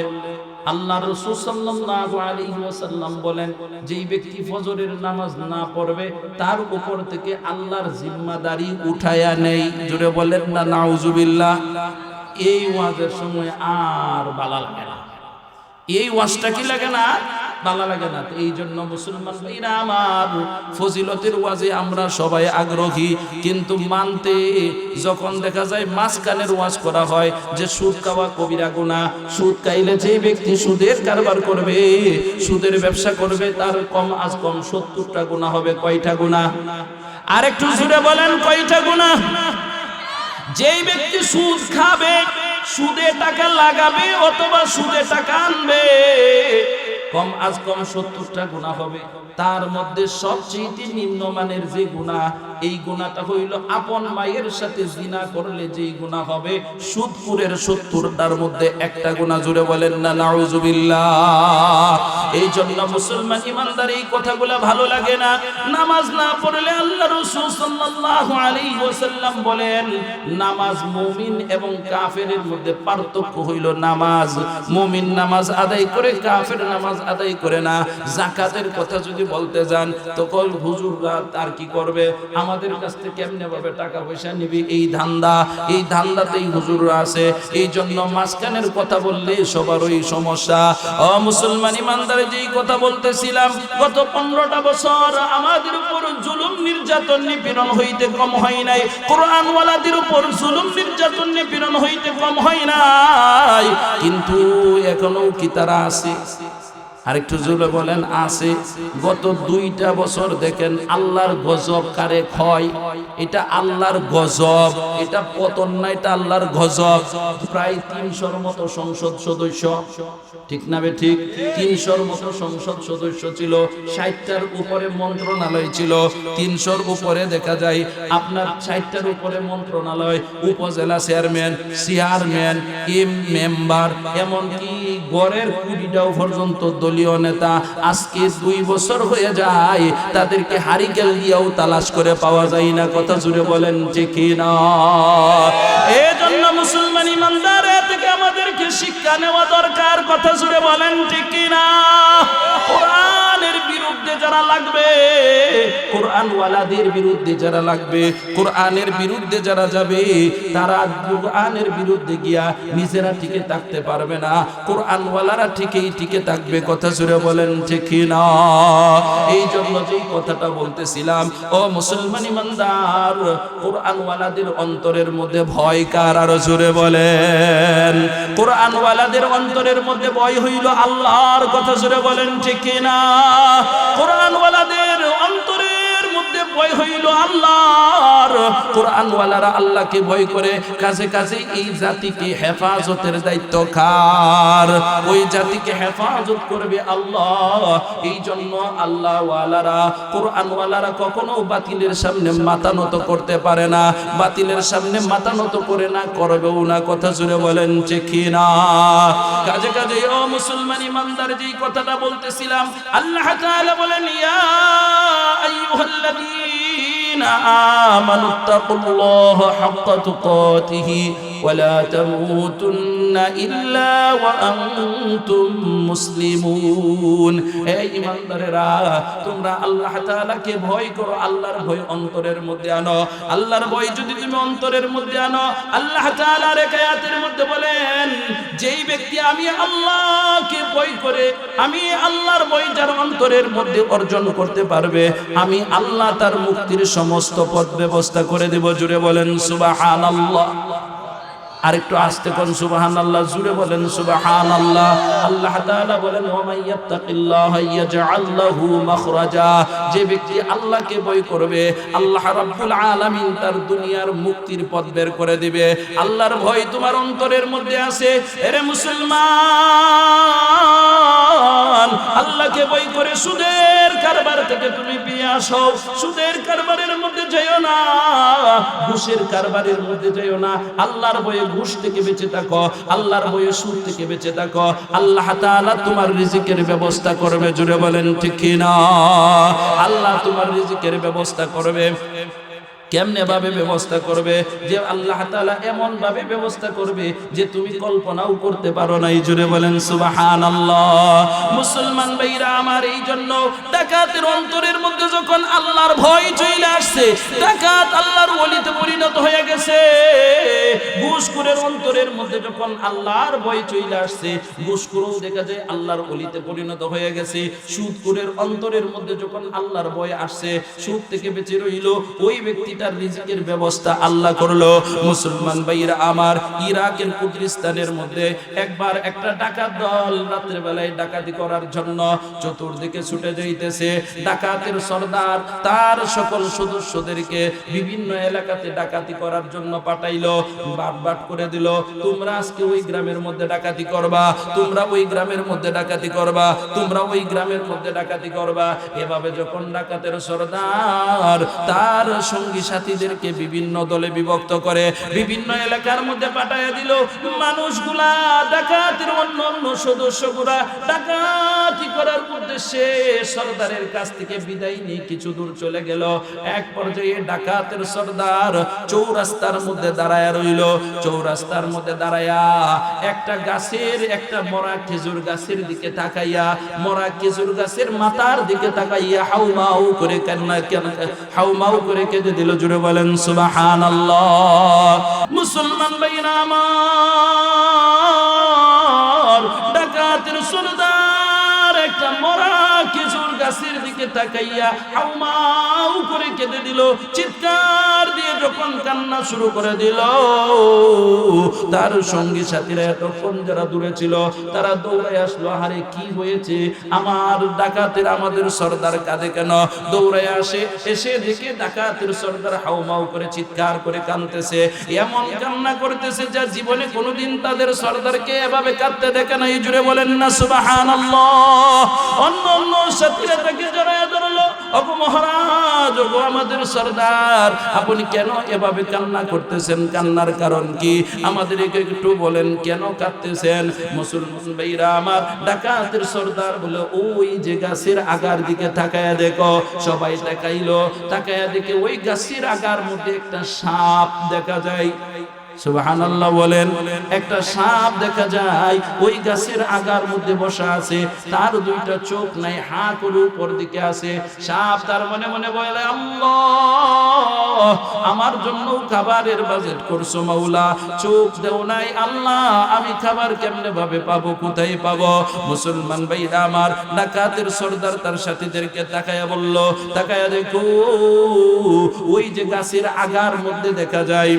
আল্লাহ রাসূল সাল্লাল্লাহু আলাইহি ওয়াসাল্লাম বলেন, যেই ব্যক্তি ফজরের নামাজ না পড়বে তার উপর থেকে আল্লাহর জিম্মাদারি উঠায়া নেই। জোরে বলেন না নাউজুবিল্লাহ। এই ওয়াজের সময় আর ভালো লাগে না, এই ওয়াজটা কি লাগে না, ভালো লাগে না। এই জন্য মুসলমান ভাইরা আমার, ফজিলতের ওয়াজে আমরা সবাই আগ্রহী, কিন্তু মানতে যখন দেখা যায় মাঝখানের ওয়াজ করা হয় যে সুদ খাওয়া কবিরা গুনাহ, সুদ খাইলে যে ব্যক্তি সুদের কারবার করবে, সুদের ব্যবসা করবে, তার কম আজ কম 70টা গুনাহ হবে। কয়টা গুনাহ? আরেকটু জোরে বলেন, কয়টা গুনাহ? যেই ব্যক্তি সুদ খাবে, সুদে টাকা লাগাবে অথবা সুদে টাকা আনবে, কম আজ কম 70টা গুনাহ হবে। তার মধ্যে সবচেয়ে নিম্নমানের যে গুনাহ, এই গুনাহটা হইল আপন মায়ের সাথে জিনা করলে যেই গুনাহ হবে, সুদপুরের 70টার মধ্যে একটা গুনাহ। জুড়ে বলেন না নাউজুবিল্লাহ। এই জন্য মুসলমান ইমানদার এই কথাগুলো ভালো লাগে না। নামাজ না পড়লে আল্লাহ রাসূল সাল্লাল্লাহু আলাইহি ওয়াসাল্লাম বলেন, নামাজ মুমিন এবং কাফেরের মধ্যে পার্থক্য হইল নামাজ। মুমিন নামাজ আদায় করে, কাফের নামাজ আদায় করে না। যাকাতের কথা যদি বলতে যান তো কল হুজুররা আর কি করবে, আমাদের কাছ থেকে কেমনে ভাবে টাকা পয়সা নিবি, এই ধান্দা, এই ধান্দাতেই হুজুররা আছে। এই জন্য মাঝখানের কথা বললে সবারই সমস্যা। ও মুসলমান ইমানদার, যেই কথা বলতেছিলাম, গত 15টা বছর আমাদের উপর জুলুম নির্যাতন নিপীড়ন হইতে কম হয় নাই। কোরআনওয়ালাদের উপর জুলুম নির্যাতন নিপীড়ন হইতে কম হয় নাই, কিন্তু এখনো কি তারা আছে? আরেকটু জোরে বলেন, আছে। গত 2টা বছর দেখেন আল্লাহর গজব কারে হয়। এটা আল্লাহর গজব, এটা পতন না, এটা আল্লাহর গজব। প্রায় 300-র মতো সংসদ সদস্য, ঠিক না বে ঠিক? 300-র মতো সংসদ সদস্য ছিল, 60টার উপরে মন্ত্রণালয় ছিল, 300-র উপরে দেখা যায় আপনার 60টার উপরে মন্ত্রণালয়, উপজেলা চেয়ারম্যান, চেয়ারম্যান, মেম্বার, এমনকি গড়ের কুড়িটাও পর্যন্ত দলীয় নেতা। আজকে 2 বছর হয়ে যায়, তাদেরকে হারিকেল দিয়েও তালাশ করে পাওয়া যায় না। কথা জুড়ে বলেন ঠিক না? এই জন্য মুসলমান ইমানদার, এ থেকে আমাদেরকে শিক্ষা নেওয়া দরকার। কথা জুড়ে বলেন ঠিক না? কোরআনের বিরুদ্ধে যারা লাগবে, কোরআনওয়ালাদের বিরুদ্ধে যারা লাগবে, কোরআনের বিরুদ্ধে যারা যাবে, তারা কোরআনের বিরুদ্ধে গিয়া নিজেরা টিকে থাকতে পারবে না, কোরআনওয়ালারা ঠিকই টিকে থাকবে। কথা জুড়ে বলেন ঠিক না? এই জন্য যেই কথাটা বলতেছিলাম, ও মুসলমান ইমানদার, কোরআনওয়ালাদের অন্তরের মধ্যে ভয় কার? আরো জোরে বলেন। কোরআনওয়ালাদের অন্তরের মধ্যে ভয় হইল আল্লাহর। কথা জোরে বলেন ঠিক না? কোরআনওয়ালাদের অন্তরের মধ্যে ভয় হইল আল্লাহর। কোরআনওয়ালারা আল্লাহকে ভয় করে, কাছে কাছে এই জাতিকে হেফাজতের দায়িত্ব কার? ওই জাতিকে হেফাজত করবে আল্লাহ। এই জন্য আল্লাহওয়ালারা, কোরআনওয়ালারা কখনো বাতিলের সামনে মাথা নত করতে পারে না, বাতিলের সামনে মাথা নত করে না, করবেও না। কথা জুড়ে বলেন ঠিক না? কাজে কাজে ও মুসলমান ইমানদার, যেই কথাটা বলতেছিলাম, আল্লাহ তাআলা বলেন, ইয়া আইয়ুহাল্লাযীনা আমানুত্তাকুল্লাহা হাক্কা তুকাতিহি ওয়া লা তামুতুন্না ইল্লা ওয়া আনতুম মুসলিমুন। হে ঈমানদারেরা, তোমরা আল্লাহ তাআলাকে ভয় করো, আল্লাহর ভয় অন্তরের মধ্যে আনো। আল্লাহর ভয় যদি তুমি অন্তরের মধ্যে আনো, আল্লাহ তাআলা আরেক আয়াতের মধ্যে বলেন, যেই ব্যক্তি আমি আল্লাহকে ভয় করে, আমি আল্লাহর ভয় যার অন্তরের মধ্যে অর্জন করতে পারবে, আমি আল্লাহ তার মুক্তির সমস্ত পথ ব্যবস্থা করে দেব। জুড়ে বলেন সুবহানাল্লাহ। আরেকটু আস্তে কোন সুবহানাল্লাহ, জুড়ে বলেন সুবহানাল্লাহ। আল্লাহ তাআলা বলেন ওয়া মাইয়াত্তাকিল্লাহা ইয়াজআল লাহু মাখরাজা, যে ব্যক্তি আল্লাহকে ভয় করবে আল্লাহ রাব্বুল আলামিন তার দুনিয়ার মুক্তির পথ বের করে দিবে। আল্লাহর ভয় তোমার অন্তরের মধ্যে আছে, এরে মুসলমান, আল্লাহকে ভয় করে সুদের কারবার থেকে তুমি ফিরে আসো। সুদের কারবারের মধ্যে যাইও না, ঘুষের কারবারের মধ্যে যাইও না। আল্লাহর ভয়ে ঘুষ থেকে বেঁচে থাকো, আল্লাহর ভয়ে সুদ থেকে বেঁচে থাকো। আল্লাহ তাআলা তোমার রিজিকের ব্যবস্থা করবে। জুড়ে বলেন ঠিক কি না? আল্লাহ তোমার রিজিকের ব্যবস্থা করবে। কেমনে ভাবে ব্যবস্থা করবে? যে আল্লাহ তাআলা এমন ভাবে ব্যবস্থা করবে যে তুমি কল্পনাও করতে পারো না। জুড়ে বলেন সুবহানাল্লাহ। মুসলমান ভাইরা আমার, এই জন্য ডাকাতের অন্তরের মধ্যে যখন আল্লাহর ভয় চলে আসছে, ডাকাত আল্লাহর ওলিতে পরিণত হয়ে গেছে। ঘুষখোরের অন্তরের মধ্যে যখন আল্লাহর ভয় চলে আসছে, ঘুষখোরও দেখা যায় আল্লাহর ওলিতে পরিণত হয়ে গেছে। সুদখোরের অন্তরের মধ্যে যখন আল্লাহর ভয় আসছে, সুদ থেকে বেঁচে রইল, ওই ব্যক্তি তার রিজিকের ব্যবস্থা আল্লাহ করলো। মুসলমান ভাইরা আমার, ইরাকের কুর্দিস্তানের মধ্যে একবার একটা ডাকাত দল রাতের বেলায় ডাকাতি করার জন্য চতুর্দিকে ছুটে যাইতেছে। ডাকাতের সর্দার তার সকল সদস্যদেরকে বিভিন্ন এলাকাতে ডাকাতি করার জন্য পাঠাইলো, বাট করে দিল, তোমরা আজকে ওই গ্রামের মধ্যে ডাকাতি করবা, তোমরা ওই গ্রামের মধ্যে ডাকাতি করবা, তোমরা ওই গ্রামের মধ্যে ডাকাতি করবা। এভাবে যখন ডাকাতের সর্দার তার সঙ্গী সাথীদেরকে বিভিন্ন দলে বিভক্ত করে বিভিন্ন এলাকার মধ্যে পাঠাইয়া দিল, মানুষগুলা ডাকাতের অন্য অন্য সদস্যগুলা ডাকাতি করার উদ্দেশ্যে সর্দারের কাছ থেকে বিদায় নিয়ে কিছু দূর চলে গেল। এক পর্যায়ে ডাকাতের সর্দার চৌরাস্তার মধ্যে দাঁড়ায়া রইল। চৌরাস্তার মধ্যে দাঁড়ায়া একটা গাছের, একটা মরা খেজুর গাছের দিকে তাকাইয়া, মরা খেজুর গাছের মাথার দিকে তাকাইয়া হাউমাউ করে হাউমাউ করে কেঁদে দিল। জুড়ে বলেন সুবহানাল্লাহ। মুসলমান ভাইরা আমার, ডাকাতের সর্দার একটা মরা খেজুর গাছের দিকে তাকাইয়া হাউমাউ করে কেঁদে দিল। চিৎকার দিয়ে যখন কান্না শুরু করে দিল, তার সঙ্গী সাথীরা এতক্ষণ যারা দূরে ছিল তারা দৌড়ায় আসলো। আরে কি হয়েছে? আমার ডাকাতের, আমাদের সর্দার কাঁদে কেন? দৌড়ায় আসে, এসে দেখে ডাকাতের সর্দার হাউমাউ করে চিৎকার করে কাঁদতেছে। এমন কান্না করতেছে যা জীবনে কোনোদিন তাদের সর্দারকে এভাবে কাঁদতে দেখে নাই। জুড়ে বলেন না সুবহানাল্লাহ। অন্য অন্য সাথীরা তাকে জড়ায় ধরলো, ওগো মহারাজ, ওগো আমাদের সর্দার, আপনি কেন এভাবে কান্না করতেছেন? কান্নার কারণ কি? আমাদেরকে একটু বলেন, কেন কাঁদতেছেন? মুসলমান ভাইরা আমার, ডাকাতের সর্দার বলে, ওই যে গাছের আগার দিকে তাকায়া দেখো। সবাই তাকাইলো, তাকায়া দেখে ওই গাছের আগার মধ্যে একটা সাপ দেখা যায়। সুবহানাল্লাহ বলেন। একটা সাপ দেখা যায়, ওই গাছের আগার মধ্যে বসা আছে, তার দুইটা চোখ নাই, হা করে উপর দিকে আছে। সাপ তার মনে মনে বলে, আল্লাহ, আমার জন্য খাবারের বাজেট করছো মাওলা, চোখ দেও নাই আল্লাহ, আমি খাবার কেমনে ভাবে পাবো, কোথায় পাবো? মুসলমান ভাইরা আমার, ডাকাতের সর্দার তার সাথীদেরকে তাকায়া বলল, তাকায়া দেখো, ওই যে গাছের আগার মধ্যে দেখা যায়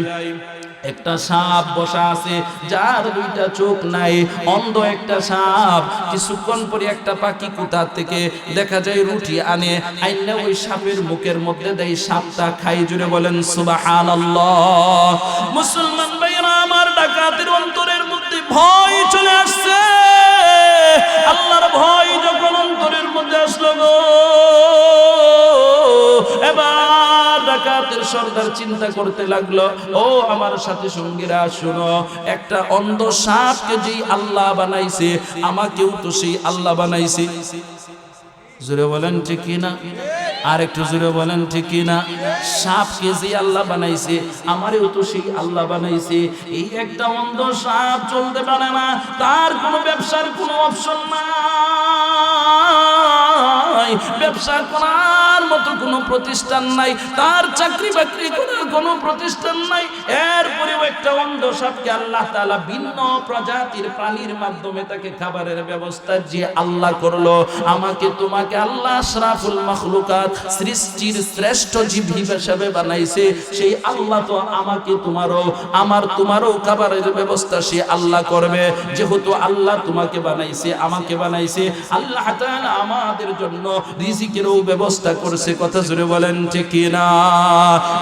একটা সাপ বসা আছে, যার দুইটা চোখ নাই, অন্ধ একটা সাপ। কিছুক্ষণ পরে একটা পাখি কোথা থেকে দেখা যায় রুটি আনে, আইনা ওই সাপের মুখের মধ্যে দেয়, সাপটা খাই। জুড়ে বলেন সুবহানাল্লাহ। মুসলমান ভাইরা আমার, ডাকাতের অন্তরের মধ্যে ভয় চলে আসছে। আল্লাহর ভয় যখন অন্তরের মধ্যে আসলো গো, এবার ডাকাতের সর্দার চিন্তা করতে লাগলো, ও আমার সাথী সঙ্গীরা শুনো, একটা অন্ধ সাপকে যেই আল্লাহ বানাইছে, আমাকেও তো সেই আল্লাহ বানাইছে। জোরে বলেন ঠিক কিনা? আর একটু জোরে বলেন ঠিক কিনা? সাপকে যে আল্লাহ বানাইছে, আমারেও তো সেই আল্লাহ বানাইছে। এই একটা অন্ধ সাপ চলতে পারে না, তার কোনো ব্যবসার কোনো অপশন নাই, ব্যবসা করার মতো কোনো প্রতিষ্ঠান নাই, তার চাকরি বাকরি করার কোনো প্রতিষ্ঠান নাই। এরপর এরপরেও একটা অন্ধ সাপকে আল্লাহ তাআলা ভিন্ন প্রজাতির প্রাণীর মাধ্যমে তাকে খাবারের ব্যবস্থা যে আল্লাহ করলো, আমাকে তোমাকে আল্লাহ আশরাফুল মাখলুকাত সৃষ্টির শ্রেষ্ঠ জীব হিসেবে বানাইছে, সেই আল্লাহ তো আমাকে তোমারও খাবারের ব্যবস্থা সে আল্লাহ করবে। যেহেতু আল্লাহ তোমাকে বানাইছে, আমাকে বানাইছে, আল্লাহ তাআলা আমাদের জন্য রিজিকেরও ব্যবস্থা করছে। কথা জুড়ে বলেন ঠিক না?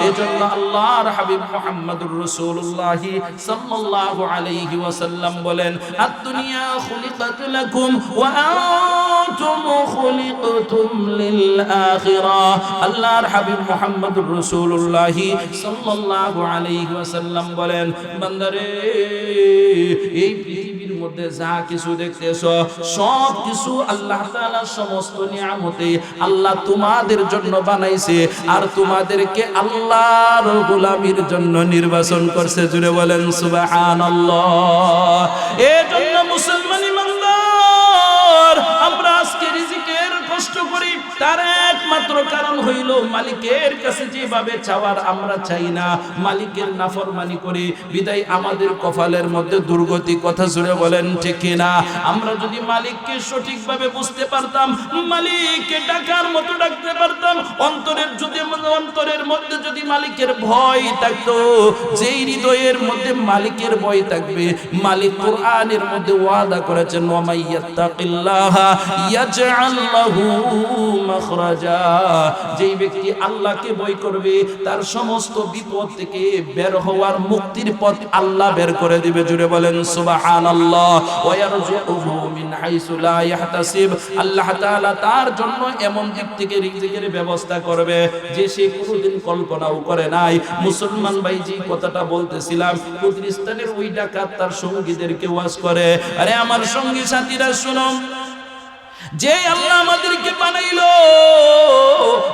এজন্য আল্লাহর হাবিব মুহাম্মদুর রাসূলুল্লাহ সাল্লাল্লাহু আলাইহি ওয়াসাল্লাম বলেন, আদ-দুনিয়া খুলিকাত লাকুম ওয়া আনতুম খুলিকতুম লিল আখিরাহ। আল্লাহর হাবিব মুহাম্মদুর রাসূলুল্লাহ সাল্লাল্লাহু আলাইহি ওয়াসাল্লাম বলেন, বান্দারে এই পৃথিবীর মধ্যে যা কিছু দেখতেছো সব কিছু আল্লাহ তাআলা সমস্ত নিয়ামতে আল্লাহ তোমাদের জন্য বানাইছে, আর তোমাদেরকে আল্লাহর গোলামির জন্য নির্বাচন করছে। জুড়ে বলেন সুবহানাল্লাহ। এজন্য মুসলমান ইমানদার, আমরা আজকে রিজিকের কষ্ট করি, তার একমাত্র কারণ হইল মালিকের কাছে যেভাবে চাওয়ার আমরা চাই না, মালিকের নাফরমানি করি, বিদায় আমাদের কপালের মধ্যে দুর্গতি। কথা জুড়ে বলেন ঠিক না? আমরা যদি মালিককে সঠিকভাবে বুঝতে পারতাম, মালিককে ডাকার মতো ডাকতে পারতাম, অন্তরের মধ্যে যদি মালিকের ভয় থাকতো, যেই হৃদয়ের মধ্যে মালিকের ভয় থাকবে, মালিক কোরআনের মধ্যে ওয়াদা করেছেন, ওয়া মাইয়াত্তাকিল্লাহা ইয়াজআল লাহু মাখরাজা, যেই ব্যক্তি আল্লাহকে ভয় করবে তার সমস্ত বিপদ থেকে বের হওয়ার মুক্তির পথ আল্লাহ বের করে দিবে। জুড়ে বলেন সুবহানাল্লাহ। ওয়া ইয়ারযুকুহু মিন হাইসু লা ইয়াহতাসিব, আল্লাহ তাআলা তার জন্য এমন দিক থেকে রিজিকের ব্যবস্থা করবে যে সে কোনোদিন কল্পনাও করে নাই। মুসলমান ভাই, যে কথাটা বলতেছিলাম, কুদরিস্তানের ওই ডাকাত তার সঙ্গীদেরকে ওয়াজ করে, আরে আমার সঙ্গী সাথীরা শুনো, যে আল্লাহ আমাদেরকে বানাইলো,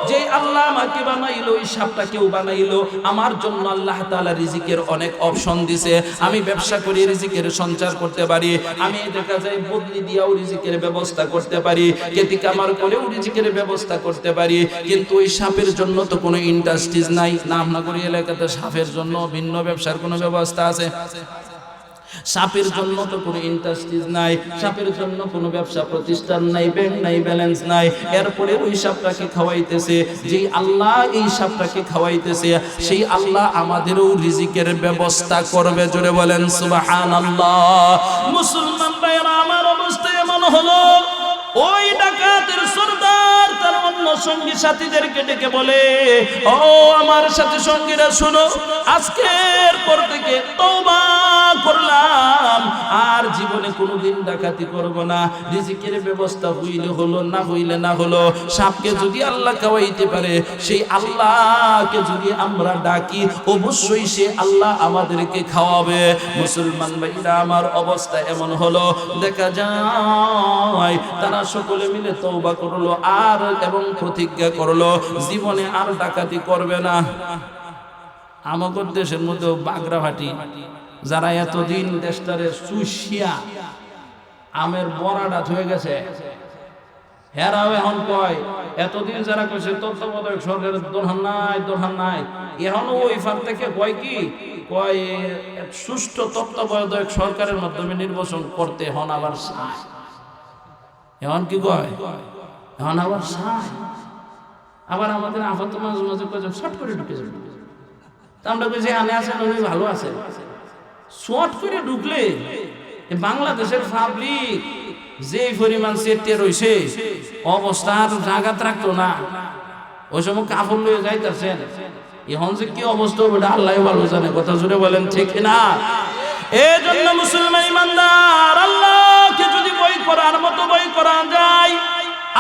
যে আল্লাহ আমাকে বানাইলো, এই সাপটাকেও বানাইলো আমার জন্য। আল্লাহ তাআলা রিজিকের অনেক অপশন দিছে, আমি ব্যবসা করে রিজিকের সঞ্চার করতে পারি, আমি দেখা যায় বদলি দিয়েও রিজিকের ব্যবস্থা করতে পারি, কেতি কামার করেও রিজিকের ব্যবস্থা করতে পারি, কিন্তু ওই সাপের জন্য তো কোনো ইন্ডাস্ট্রিজ নাই। নামনগরী এলাকাতে সাপের জন্য ভিন্ন ব্যবসার কোনো ব্যবস্থা আছে? সাপের জন্য তো কোনো ইন্ডাস্ট্রিজ নাই, সাপের জন্য কোনো ব্যবসা প্রতিষ্ঠান নাই, ব্যাংক নাই, ব্যালেন্স নাই। এরপরে ওই সাপটাকে খাওয়াইতেছে, যেই আল্লাহ এই সাপটাকে খাওয়াইতেছে, সেই আল্লাহ আমাদেরও রিজিকের ব্যবস্থা করবে। জোরে বলেন সুবহানাল্লাহ। মুসলমান ভাইরা, আমার অবস্থা এমন হলো, ওই ডাকাতের সরদার তার অন্য সঙ্গী সাথীদেরকে ডেকে বলে, ও আমার সাথী সঙ্গীরা শুনো, আজকের পর থেকে তওবা করলাম, আর জীবনে কোনোদিন ডাকাতি করব না। রিজিকের ব্যবস্থা হইলে হলো, না হইলে না হলো। সাপকে যদি আল্লাহ খাওয়াইতে পারে, সেই আল্লাহকে যদি আমরা ডাকি, অবশ্যই সে আল্লাহ আমাদেরকে খাওয়াবে। মুসলমান ভাইরা, আমার অবস্থা এমন হলো, দেখা যায় তারা সকলে মিলে তওবা করলো আর এবং প্রতিজ্ঞা করলো জীবনে আর ডাকাতি করবে না। আমাদের দেশের মধ্যে বাগরাভাটি যারা এতদিন দেশটারে চুষিয়া আমের বড়াটা হয়ে গেছে, হেরাও এখন কয়, এতদিন যারা কইছে তত্ত্বাবধায়ক সরকারের দরকার নাই, এখনো ওই ফার থেকে কয় কি কয়, সুষ্ঠু তত্ত্বাবধায়ক সরকারের মাধ্যমে নির্বাচন করতে হন আবার চায়। এখন কি কয়, এখন আবার চায়। আবার আমাদের আপাতত মাঝে মাঝে কয় শর্ট করে ঢুকে যাবে, আমরা কই যে আনে আছেন উনি ভালো আছে। শর্ট করে ঢুকলে বাংলাদেশের পাবলিক যে পরিমাণ চেটে রয়েছে, অবস্থার জায়গা রাখতো না। ওই সময় কাপড় লয়ে যাইতেছেন, এখন যে কি অবস্থা হবে আল্লাহ ভালো জানে। কথা জুড়ে বলেন ঠিক না? এই জন্য মুসলমান ইমানদার, আল্লাহকে যদি বই করার মতো বই করা যায়,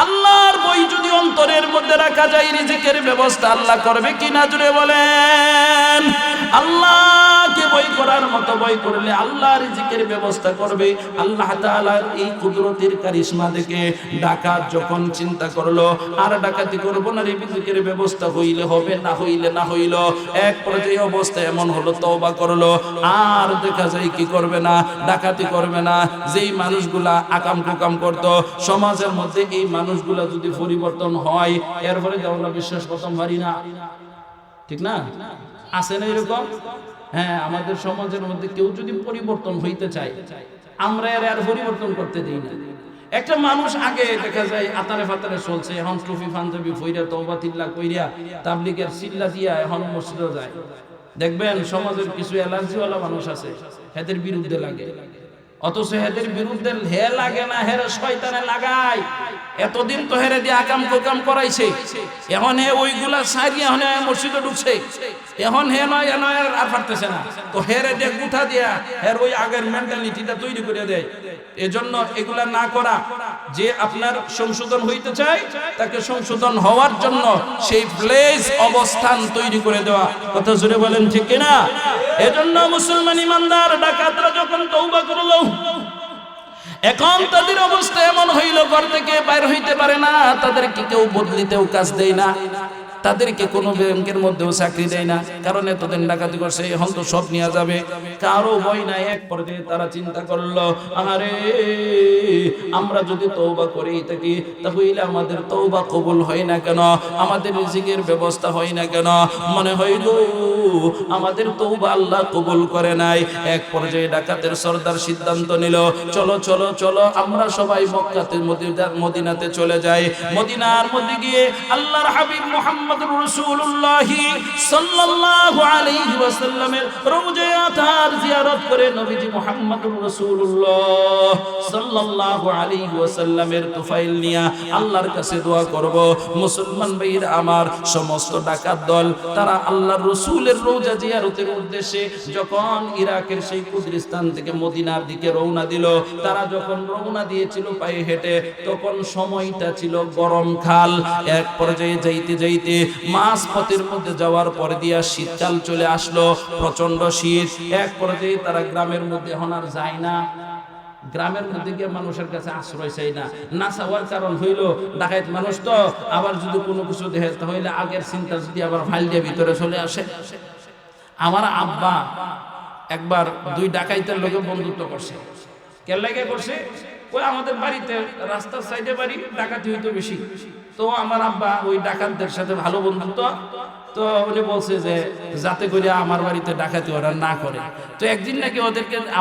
আল্লাহর বই যদি অন্তরের মধ্যে রাখা যায়, রিজিকের ব্যবস্থা আল্লাহ করবে কিনা জুড়ে বলেন। আল্লাহকে বই করার মতো বই করলে আল্লাহ রিজিকের ব্যবস্থা করবে। আল্লাহ তাআলার এই কুদরতের কারিশমা দেখে ডাকাত যখন চিন্তা করলো আর ডাকাতি করবো না, রিজিকের ব্যবস্থা হইলে হবে, না হইলে না হইল। এক পর্যায়ে অবস্থা এমন হলো, তওবা করলো আর দেখা যায় কি করবে না, ডাকাতি করবে না। যেই মানুষগুলা আকাম কুকাম করতো, সমাজের মধ্যে এই মানুষগুলা যদি পরিবর্তন হয়, এরপরে আমরা বিশ্বাস করতাম পারি না, ঠিক না? আছে না এরকম? হ্যাঁ, আমাদের সমাজের মধ্যে কেউ যদি পরিবর্তন হইতে চায়, আমরা আর পরিবর্তন করতে দিই না। একটা মানুষ আগে দেখা যায় আতারে ফাতারে চলছে, এখন টুপি পাঞ্জাবি ফইরা তওবা তিল্লা কইরা তাবলীগের সিল্লা দিয়া এখন মসজিদে যায়। দেখবেন সমাজের কিছু অ্যালার্জিওয়ালা মানুষ আছে, এদের বিরুদ্ধে লাগে, অথচ এদের বিরুদ্ধে হে লাগে না, হেরে শয়তানে লাগায়। এতদিন তো হেরে দিয়ে আকাম কোকাম করাইছে, এখন হে ওইগুলা সারিয়ে এখন মসজিদে ঢুকছে, এখন হে নয় আর পারতেছে না, তো হেরে দিয়ে গুঠা দিয়া হের ওই আগের মেন্টালিটিটা তৈরি করে দেয়। এজন্য এগুলা না করা, যে আপনার সংশোধন হইতে চায় তাকে সংশোধন হওয়ার জন্য সেই প্লেস অবস্থান তৈরি করে দেওয়া। কথা জুড়ে বলেন ঠিক কিনা? এজন্য মুসলমান ইমানদার ডাকাতরা যখন তওবা করলো, এখন তাদের অবস্থা এমন হইল, ঘর থেকে বাইর হইতে পারে না, তাদেরকে কেউ বদলিতেও কাজ দেয় না, তাদেরকে কোনো ব্যাংকের মধ্যেও চাকরি দেয় না, কারণ এতদিন ডাকাতি করছে, এখন তো সব নিয়ে যাবে, কারো ভয় নাই। এক পর্যায়ে তারা চিন্তা করলো, আরে আমরা যদি তওবা করি থাকি তাহলে আমাদের তওবা কবুল হয় না কেন, আমাদের রিজিকের ব্যবস্থা হয় না কেন, মনে হইল আমাদের তওবা আল্লাহ কবুল করে নাই। এক পর্যায়ে ডাকাতের সর্দার সিদ্ধান্ত নিল, চলো চলো চলো আমরা সবাই মক্কাতে মদিনাতে চলে যাই। মদিনার মধ্যে গিয়ে আল্লাহর হাবিব মুহাম্মদুর রাসূলুল্লাহ সাল্লাল্লাহু আলাইহি ওয়াসাল্লামের রওজায়ে আতহার জিয়ারত করে নবীজি মুহাম্মদুর রাসূলুল্লাহ সাল্লাল্লাহু আলাইহি ওয়াসাল্লামের তুফাইল নিয়া আল্লাহর কাছে দোয়া করব। মুসলমান ভাইরা আমার, সমস্ত ডাকাত দল তারা আল্লাহর রাসূলের রওজা জিয়ারতের উদ্দেশ্যে যখন ইরাকের সেই কুদরিস্তান থেকে মদিনার দিকে রওনা দিল, তারা যখন রওনা দিয়েছিল পায়ে হেঁটে, তখন সময়টা ছিল গরমকাল। এক পর্যায়ে যাইতে যাইতে মাঝপথের মধ্যে যাওয়ার পরে দিয়া শীতকাল চলে আসলো, প্রচন্ড শীত। এক পর্যায়ে তারা গ্রামের মধ্যে এখন আর যায় না, গ্রামের মধ্যে গিয়ে মানুষের কাছে আশ্রয় চাই না। না চাওয়ার কারণ হইল ডাকাত মানুষ তো, আবার যদি কোনো কিছু দেখে তাহলে আগের চিন্তা যদি আবার ফাইল দিয়ে ভিতরে চলে আসে। আমার আব্বা একবার দুই ডাকাইতের লোকে বন্ধুত্ব করছে। কেল্লাকে করছে, ওই আমাদের বাড়িতে রাস্তার সাইডে বাড়ি, ডাকাতি হইতো বেশি, তো আমার আব্বা ওই ডাকাতদের সাথে ভালো বন্ধুত্ব, তো উনি বলছে যে যাতে করে আমার বাড়িতে ডাকাতি ওরা না করে। তো একদিন নাকি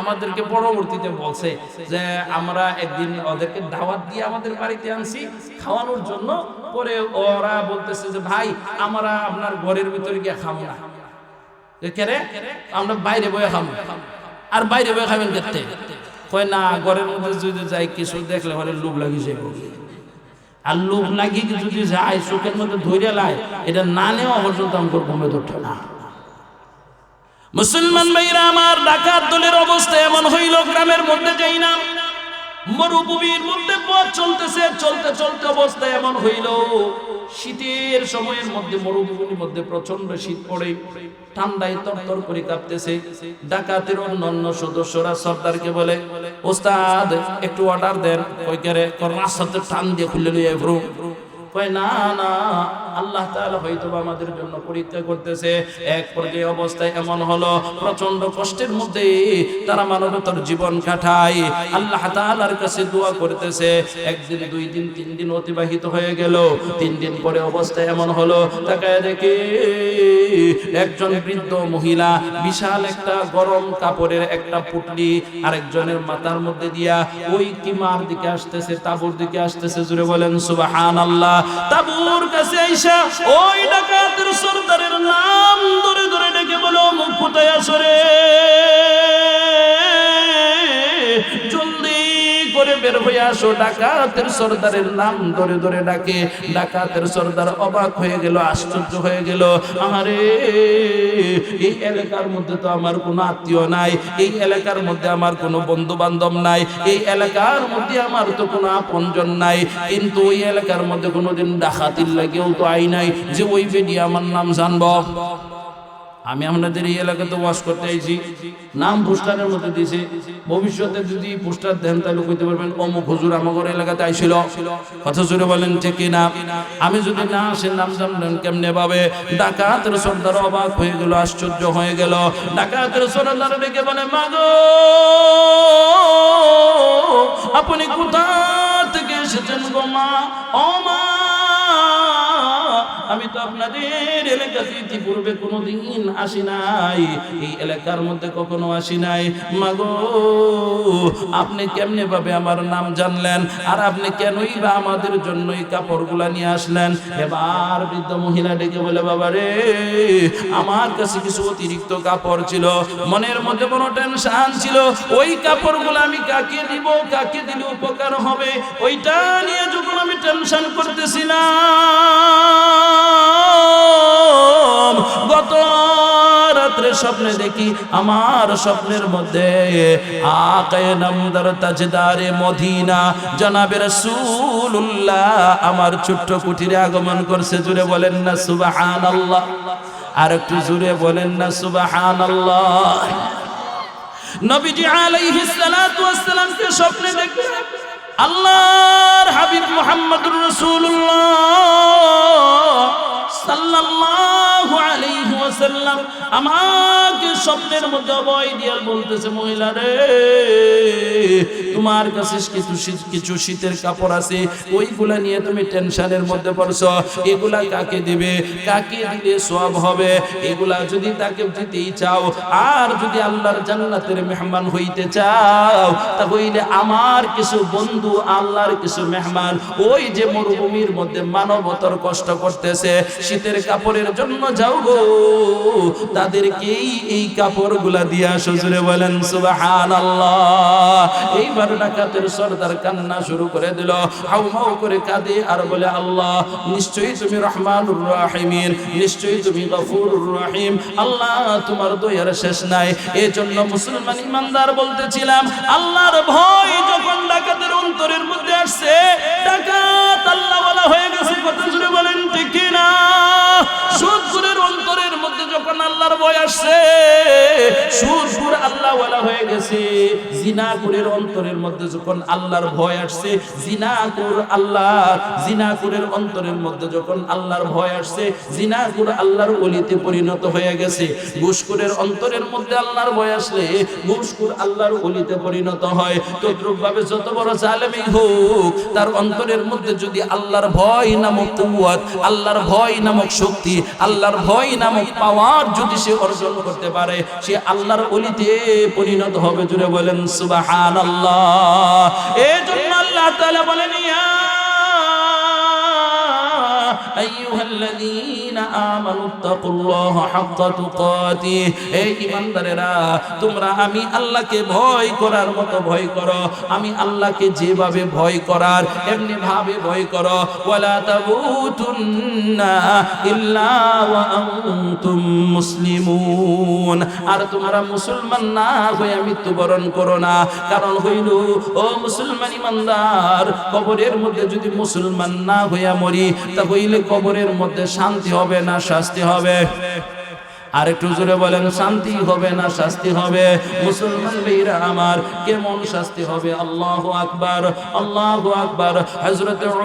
আমাদেরকে পরবর্তীতে বলছে যে আমরা একদিন ওদেরকে দাওয়াত দিয়ে আমাদের বাড়িতে আনছি খাওয়ানোর জন্য, পরে ওরা বলতেছে যে ভাই আমরা আপনার ঘরের ভিতরে গিয়ে খাবো না, কেরে আমরা বাইরে বয়ে খাবো। আর বাইরে বয়ে খাবেন দেখতে, কয় না ঘরের মধ্যে যদি যাই কিছু দেখলে পরে লোভ লাগি যাবে, আর লোভ লাগি যদি যায় চোখের মধ্যে ধরে লাই, এটা না নেওয়া পর্যন্ত আমার ঘুমে ধরতে না। মুসলমান ভাইরা আমার, ডাকাত দলের অবস্থা এমন হইল, গ্রামের মধ্যে যাই না, মরুভূমির মধ্যে পথ চলতেছে, চলতে চলতে অবস্থা এমন হইল, শীতের সময়ের মধ্যে মরুভূমির মধ্যে প্রচন্ড শীত পড়ে, ঠান্ডায় তরতর করে কাঁপতেছে। ডাকাতের অন্যান্য সদস্যরা সর্দারকে বলে, ওস্তাদ একটু অর্ডার দেন। কই করে রাস্তাতে টান দিয়ে খুলে লইয়া ব্রু, কয় না না আল্লাহ তাআলা হয়তো আমাদের জন্য পরীক্ষা করতেছে। এক পর্যায়ে অবস্থায় এমন হলো, প্রচন্ড কষ্টের মধ্যে তারা মানবতার জীবন কাটায়, আল্লাহ তাআলার কাছে দোয়া করতেছে। একদিন, দুই দিন, 3 দিন অতিবাহিত হয়ে গেল। 3 দিন পরে অবস্থা এমন হলো, তাকায় দেখে একজন বৃদ্ধ মহিলা বিশাল একটা গরম কাপড়ের একটা পুটলি আরেকজনের মাথার মধ্যে দিয়া ওই কিমার দিকে আসতেছে, তাবুর দিকে আসতেছে। জুড়ে বলেন সুবহানাল্লাহ। তাবুর কাছে আইসা ওই ডাকাতের সর্দারের নাম ধরে ধরে ডেকে বলো, মুখ কোথায় আসরে, জলদি করে বের হয়ে আসো। ডাকাতের সর্দারের নাম ধরে ধরে ডাকে। ডাকাতের সর্দার অবাক হয়ে গেল, আশ্চর্য হয়ে গেল, আরে এই এলাকার মধ্যে তো আমার কোনো আত্মীয় নাই, এই এলাকার মধ্যে আমার কোনো বন্ধু বান্ধব নাই, এই এলাকার মধ্যে আমার তো কোনো আপনজন নাই, কিন্তু ওই এলাকার মধ্যে কোনোদিন ডাকাতির লাগেও তো আই নাই যে ওই বেডি আমার নাম জানব। আমি আপনাদের এই এলাকাতে ওয়াজ করতে আইছি, নাম পোস্টারের মধ্যে দিয়েছে, ভবিষ্যতে যদি পোস্টার দেন তাহলে কইতে পারবেন অমুক হুজুর আমার এলাকাতে আইছিল। কথা জুড়ে বলেন ঠিক কিনা? আমি যদি না আসে নাম জানলেন কেমনে ভাবে? ডাকাতের সর্দার অবাক হয়ে গেল, আশ্চর্য হয়ে গেল। ডাকাতের সর্দার ডেকে বলে, মাগো আপনি কোথা থেকে এসেছেন গো মা? ও মা, আমি আমি তো আপনাদের এলাকাতে ইতিপূর্বে কোনোদিন আসি নাই, এই এলাকার মধ্যে কখনো আসি নাই। মাগো আপনি কেমনে ভাবে আমার নাম জানলেন, আর আপনি কেনই বা আমাদের জন্য এই কাপড়গুলা নিয়ে আসলেন? এবার বৃদ্ধ মহিলা ডেকে বলে, বাবা রে, আমার কাছে কিছু অতিরিক্ত কাপড় ছিল, মনের মধ্যে কোনো টেনশন ছিল, ওই কাপড়গুলো আমি কাকে দিব, কাকে দিলে উপকার হবে, ওইটা নিয়ে যখন আমি টেনশন করতেছিলাম, গত রাত্রে স্বপ্নে দেখি, আমার স্বপ্নের মধ্যে আকায়ে নামদার তাজদারে মদিনা জনাবে রাসূলুল্লাহ আমার ছোট্ট কুটিরে আগমন করছে। জুড়ে বলেন না সুবহানাল্লাহ, আর একটু জুড়ে বলেন না সুবহানাল্লাহ। নবীজি আলাইহিস সালাতু ওয়াস সালামকে স্বপ্নে দেখলেন আল্লাহর হাবিব মুহাম্মদুর রাসূলুল্লাহ সাল্লাল্লাহু আলাইহি ওয়াসাল্লাম আমাকে স্বপ্নের মধ্যে ভয় দিয়ে বলতেছে, মহিলা রে, তোমার কাছে কিছু শীতের কাপড় আছে, ওইগুলা নিয়ে তুমি টেনশনের মধ্যে পড়ছো, এগুলা কাকে দিবে, কাকে দিলে সওয়াব হবে, এগুলা যদি তাকে দিতেই চাও, আর যদি আল্লাহর জান্নাতের মেহমান হইতে চাও, তাহলে আমার কিছু বন্ধু, আল্লাহর কিছু মেহমান, ওই যে মরুভূমির মধ্যে মানবতার কষ্ট করতেছে, শীতের কাপড়ের জন্য যাও গো, তাদেরকেই এই কাপড়গুলা দিয়ে আসো। জুড়ে বলেন সুবহানাল্লাহ। এইবার ডাকাতের সরদার কান্না শুরু করে দিল, হাউ হাউ করে কাঁদে আর বলে, আল্লাহ নিশ্চয়ই তুমি রহমানুর রহিমিন, নিশ্চয়ই তুমি গফুরুর রহিম, আল্লাহ তোমার দয়ার শেষ নাই। এজন্য মুসলমান ইমানদার বলতেছিলাম, আল্লাহর ভয় যখন ডাকাতের অন্তরের মধ্যে আসছে, ডাকাত আল্লাহওয়ালা হয়ে গেছে। কথা জুড়ে বলেন ঠিক কি না? সুদখোরের অন্তরের মধ্যে যখন আল্লাহর ভয় আসছে, সুদখোর আল্লাহওয়ালা হয়ে গেছে। জিনাকুরের অন্তরের মধ্যে যখন আল্লাহর ভয় আসছে, জিনাকুরের অন্তরের মধ্যে যখন আল্লাহর ভয় আসছে, জিনাকুর আল্লাহর ওলিতে পরিণত হয়ে গেছে। ঘুষখোরের অন্তরের মধ্যে আল্লাহর ভয় আসলে ঘুষখোর আল্লাহর ওলিতে পরিণত হয়। তদ্রূপ ভাবে যত বড় জালেমই হোক, তার অন্তরের মধ্যে যদি আল্লাহর ভয় নামক কুওয়াত, আল্লাহর ভয় নামক শক্তি, আল্লাহর ভয় নামক পাওয়ার যদি সে অর্জন করতে পারে, সে আল্লাহর ওলিতে পরিণত হবে। জুড়ে বলেন সুবহানাল্লাহ। এজন্য আল্লাহ তাআলা বলেন, ইয়া আইয়ুহাল্লাযীনা আমানুত্তাকুল্লাহা হাক্কা তুকাতিহ, এই ঈমানদারেরা, তোমরা আমি আল্লাহকে ভয় করার মতো ভয় করো, আমি আল্লাহকে যেভাবে ভয় করার এমনি ভাবে ভয় করো। ওয়ালা তামুতুন্না ইল্লা ওয়া আনতুম মুসলিমুন, আর তোমরা মুসলমান না হয়ে মৃত্যুবরণ করো না। কারণ হইল, ও মুসলমান ঈমানদার, কবরের মধ্যে যদি মুসলমান না হইয়া মরি, তাহলে কবরের মধ্যে শান্তি হবে না শাস্তি হবে? আর একটু জোরে বলেন, শান্তি হবে না শাস্তি হবে? মুসলমান ভাইরা আমার, কেমন শাস্তি হবে? আল্লাহু আকবার, আল্লাহু আকবার।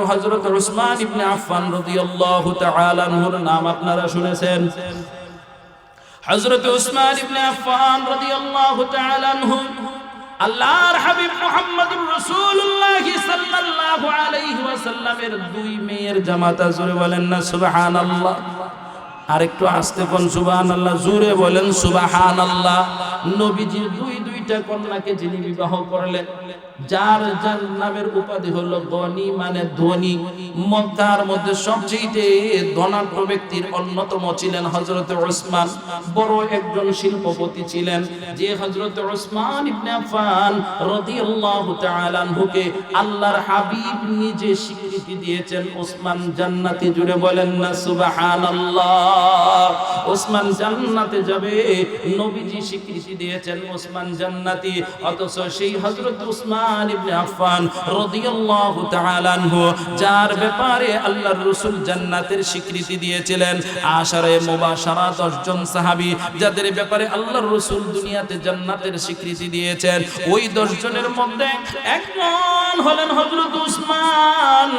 হযরত উসমান ইবনে আফফান রাদিয়াল্লাহু তাআলা আনহুর নাম আপনারা শুনেছেন। হযরত উসমান ইবনে আফফান রাদিয়াল্লাহু তাআলা আনহু আল্লাহর হাবিব মুহাম্মদুর রাসূলুল্লাহ সাল্লাল্লাহু আলাইহি ওয়াসাল্লামের দুই মেয়ের জামাতা। জোরে বলেন না সুবহানাল্লাহ। আর একটু আস্তে কোন সুবহানাল্লাহ, জোরে বলেন সুবহানাল্লাহ। নবীজির দুইটা কন্যাকে যিনি বিবাহ করলেন, যার নামের উপাধি হলো গনি, মানে ধনী। মক্কার মধ্যে সবচেয়ে ধনাঢ্য ব্যক্তির অন্যতম ছিলেন হযরত উসমান। বড় একজন শিল্পপতি ছিলেন, যে হযরত উসমান ইবনে আফফান রাদিয়াল্লাহু তাআলা আনহুকে আল্লাহর হাবিব নিজে স্বীকৃতি দিয়েছেন, উসমান জান্নাতি। জুড়ে বলেন না সুবহানাল্লাহ। উসমান জান্নাতে যাবে, নবীজি স্বীকৃতি দিয়েছেন উসমান জান্নাতি। অথচ সেই হযরত উসমান ইবনে আফফান রাদিয়াল্লাহু তাআলা আনহু, যার ব্যাপারে আল্লাহর রাসূল জান্নাতের স্বীকৃতি দিয়েছিলেন, আশারে মুবাশশারা 10 জন সাহাবী, যাদের ব্যাপারে আল্লাহর রাসূল দুনিয়াতে জান্নাতের স্বীকৃতি দিয়েছেন, ওই 10 জনের মধ্যে একজন হলেন হযরত উসমান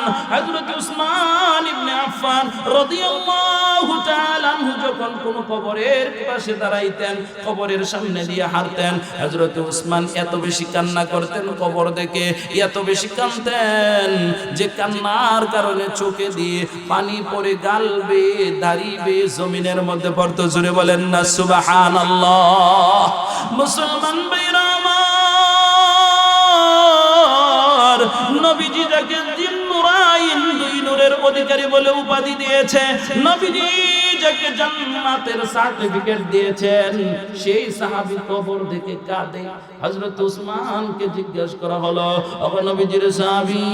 ইবনে আফফান রাদিয়াল্লাহু রাদিয়াল্লাহু তাআলা আনহু যখন কোন কবরের পাশে দাঁড়াইতেন, কবরের সামনে দিয়ে হাঁটতেন, হযরত উসমান এত বেশি কান্না করতেন কবর দেখে, এত বেশি কাঁদতেন যে কান্নার কারণে চোখে দিয়ে পানি পড়ে গাল বেয়ে দাড়ি বেয়ে জমিনের মধ্যে পড়তো। জুড়ে বলেন না সুবহানাল্লাহ। মুসলমান ভাইরা আমার, নবীজি যাকে জিন্নুরাইন, দুই নূরের অধিকারী বলে উপাধি দিয়েছে, নবীজি যাকে জান্নাতের সার্টিফিকেট দিয়েছেন, সেই সাহাবী কবর দেখে কাঁদে। হযরত উসমানকে জিজ্ঞেস করা হলো, ও নবীজির সাহাবী,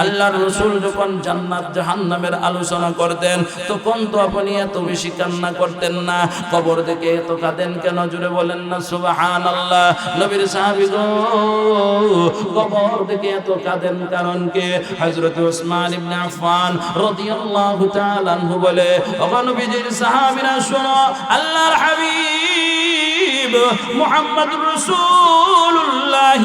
আল্লাহর রাসূল যখন জান্নাত জাহান্নামের আলোচনা করতেন তখন তো আপনি এত বেশি কান্না করতেন না, কবর দেখে এত কাঁদেন কেন? জুড়ে বলেন না সুবহানাল্লাহ। নবীর সাহাবী গো, কবর দেখে এত কাঁদেন কারণ কে? হযরত উসমান ইবনে আফফান রাদিয়াল্লাহু তাআলা আনহু বলে, ও নবীজির সাহাবীরা শোনো, আল্লাহর হাবিব মুহাম্মদুর রাসূলুল্লাহ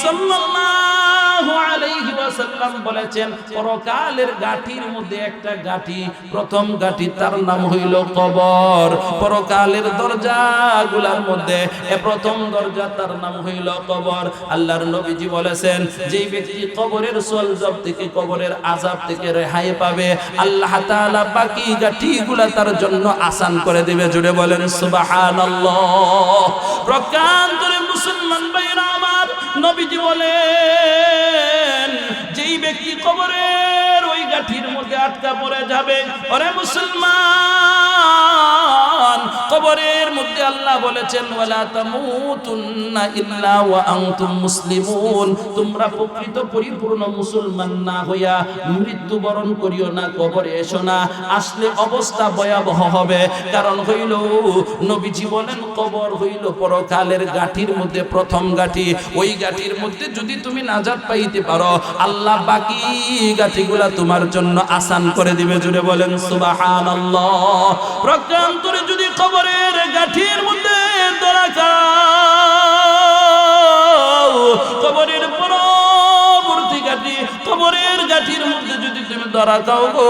সাল্লাল্লাহু আলাইহি ওয়াসাল্লাম বলেছেন, পরকালের গাঠির মধ্যে একটা গাঠি, প্রথম গাঠি তার নাম হইল কবর। পরকালের দরজাগুলোর মধ্যে প্রথম দরজা তার নাম হইল কবর। আল্লাহর নবীজি বলেছেন, যেই ব্যক্তি কবরের সলজব থেকে, কবরের আযাব থেকে রেহাই পাবে, আল্লাহ তাআলা বাকি গাঠিগুলা তার জন্য আসান করে দিবে। জুড়ে বলেন সুবহানাল্লাহ। প্রকান্তরে মুসলমান ভাইরা আমার, নবীজি বলেন, যেই ব্যক্তি কবরের ওই গাঠির মধ্যে আটকা পড়ে যাবে, ওরে মুসলমান, কবরের মধ্যে আল্লাহ বলেছেন, ওয়ালা তামুতুন্না ইল্লা ওয়া আনতুম মুসলিমুন, তোমরা প্রকৃত পরিপূর্ণ মুসলমান না হইয়া মৃত্যুবরণ করিও না, কবরে এসো না, আসলে অবস্থা ভয়াবহ হবে। কারণ হইল, নবীজি বলেন, কবর হইল পরকালের গাঠির মধ্যে প্রথম গাঠি। ওই গাঠির মধ্যে যদি তুমি নাজাত পাইতে পারো, আল্লাহ বাকি গাঠিগুলা তোমার জন্য আসান করে দিবে। জুড়ে বলেন সুবহানাল্লাহ। প্রকান্তরে যদি কবরের গাঠির মধ্যে ধরা খাও, কবরের পরবর্তী গাঠি, কবরের গাঠির মধ্যে যদি তুমি ধরা খাও গো,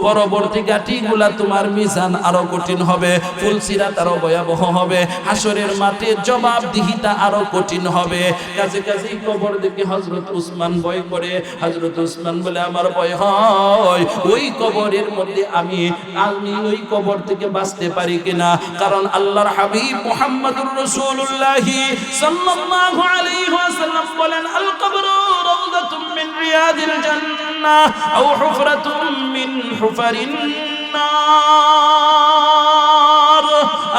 পরবর্তী গাঠিগুলা তোমার মিজান আরো কঠিন হবে, ফুলসিরাত আরো ভয়াবহ হবে, হাসরের মাঠে জবাবদিহিতা আরো কঠিন হবে। কাছে কাছে কবর দেখে হযরত উসমান ভয় করে। হযরত উসমান বলে, আমার ভয় হয় ওই কবরের মধ্যে আমি ওই কবর থেকে বাঁচতে পারি কিনা। কারণ আল্লাহর হাবিব মুহাম্মদুর রাসূলুল্লাহ সাল্লাল্লাহু আলাইহি ওয়াসাল্লাম বলেন, আল কবরু রাউযাতুম মিন রিয়াদিল জান্নাহ আও হুফরাতুম মিন হুফারিন নার।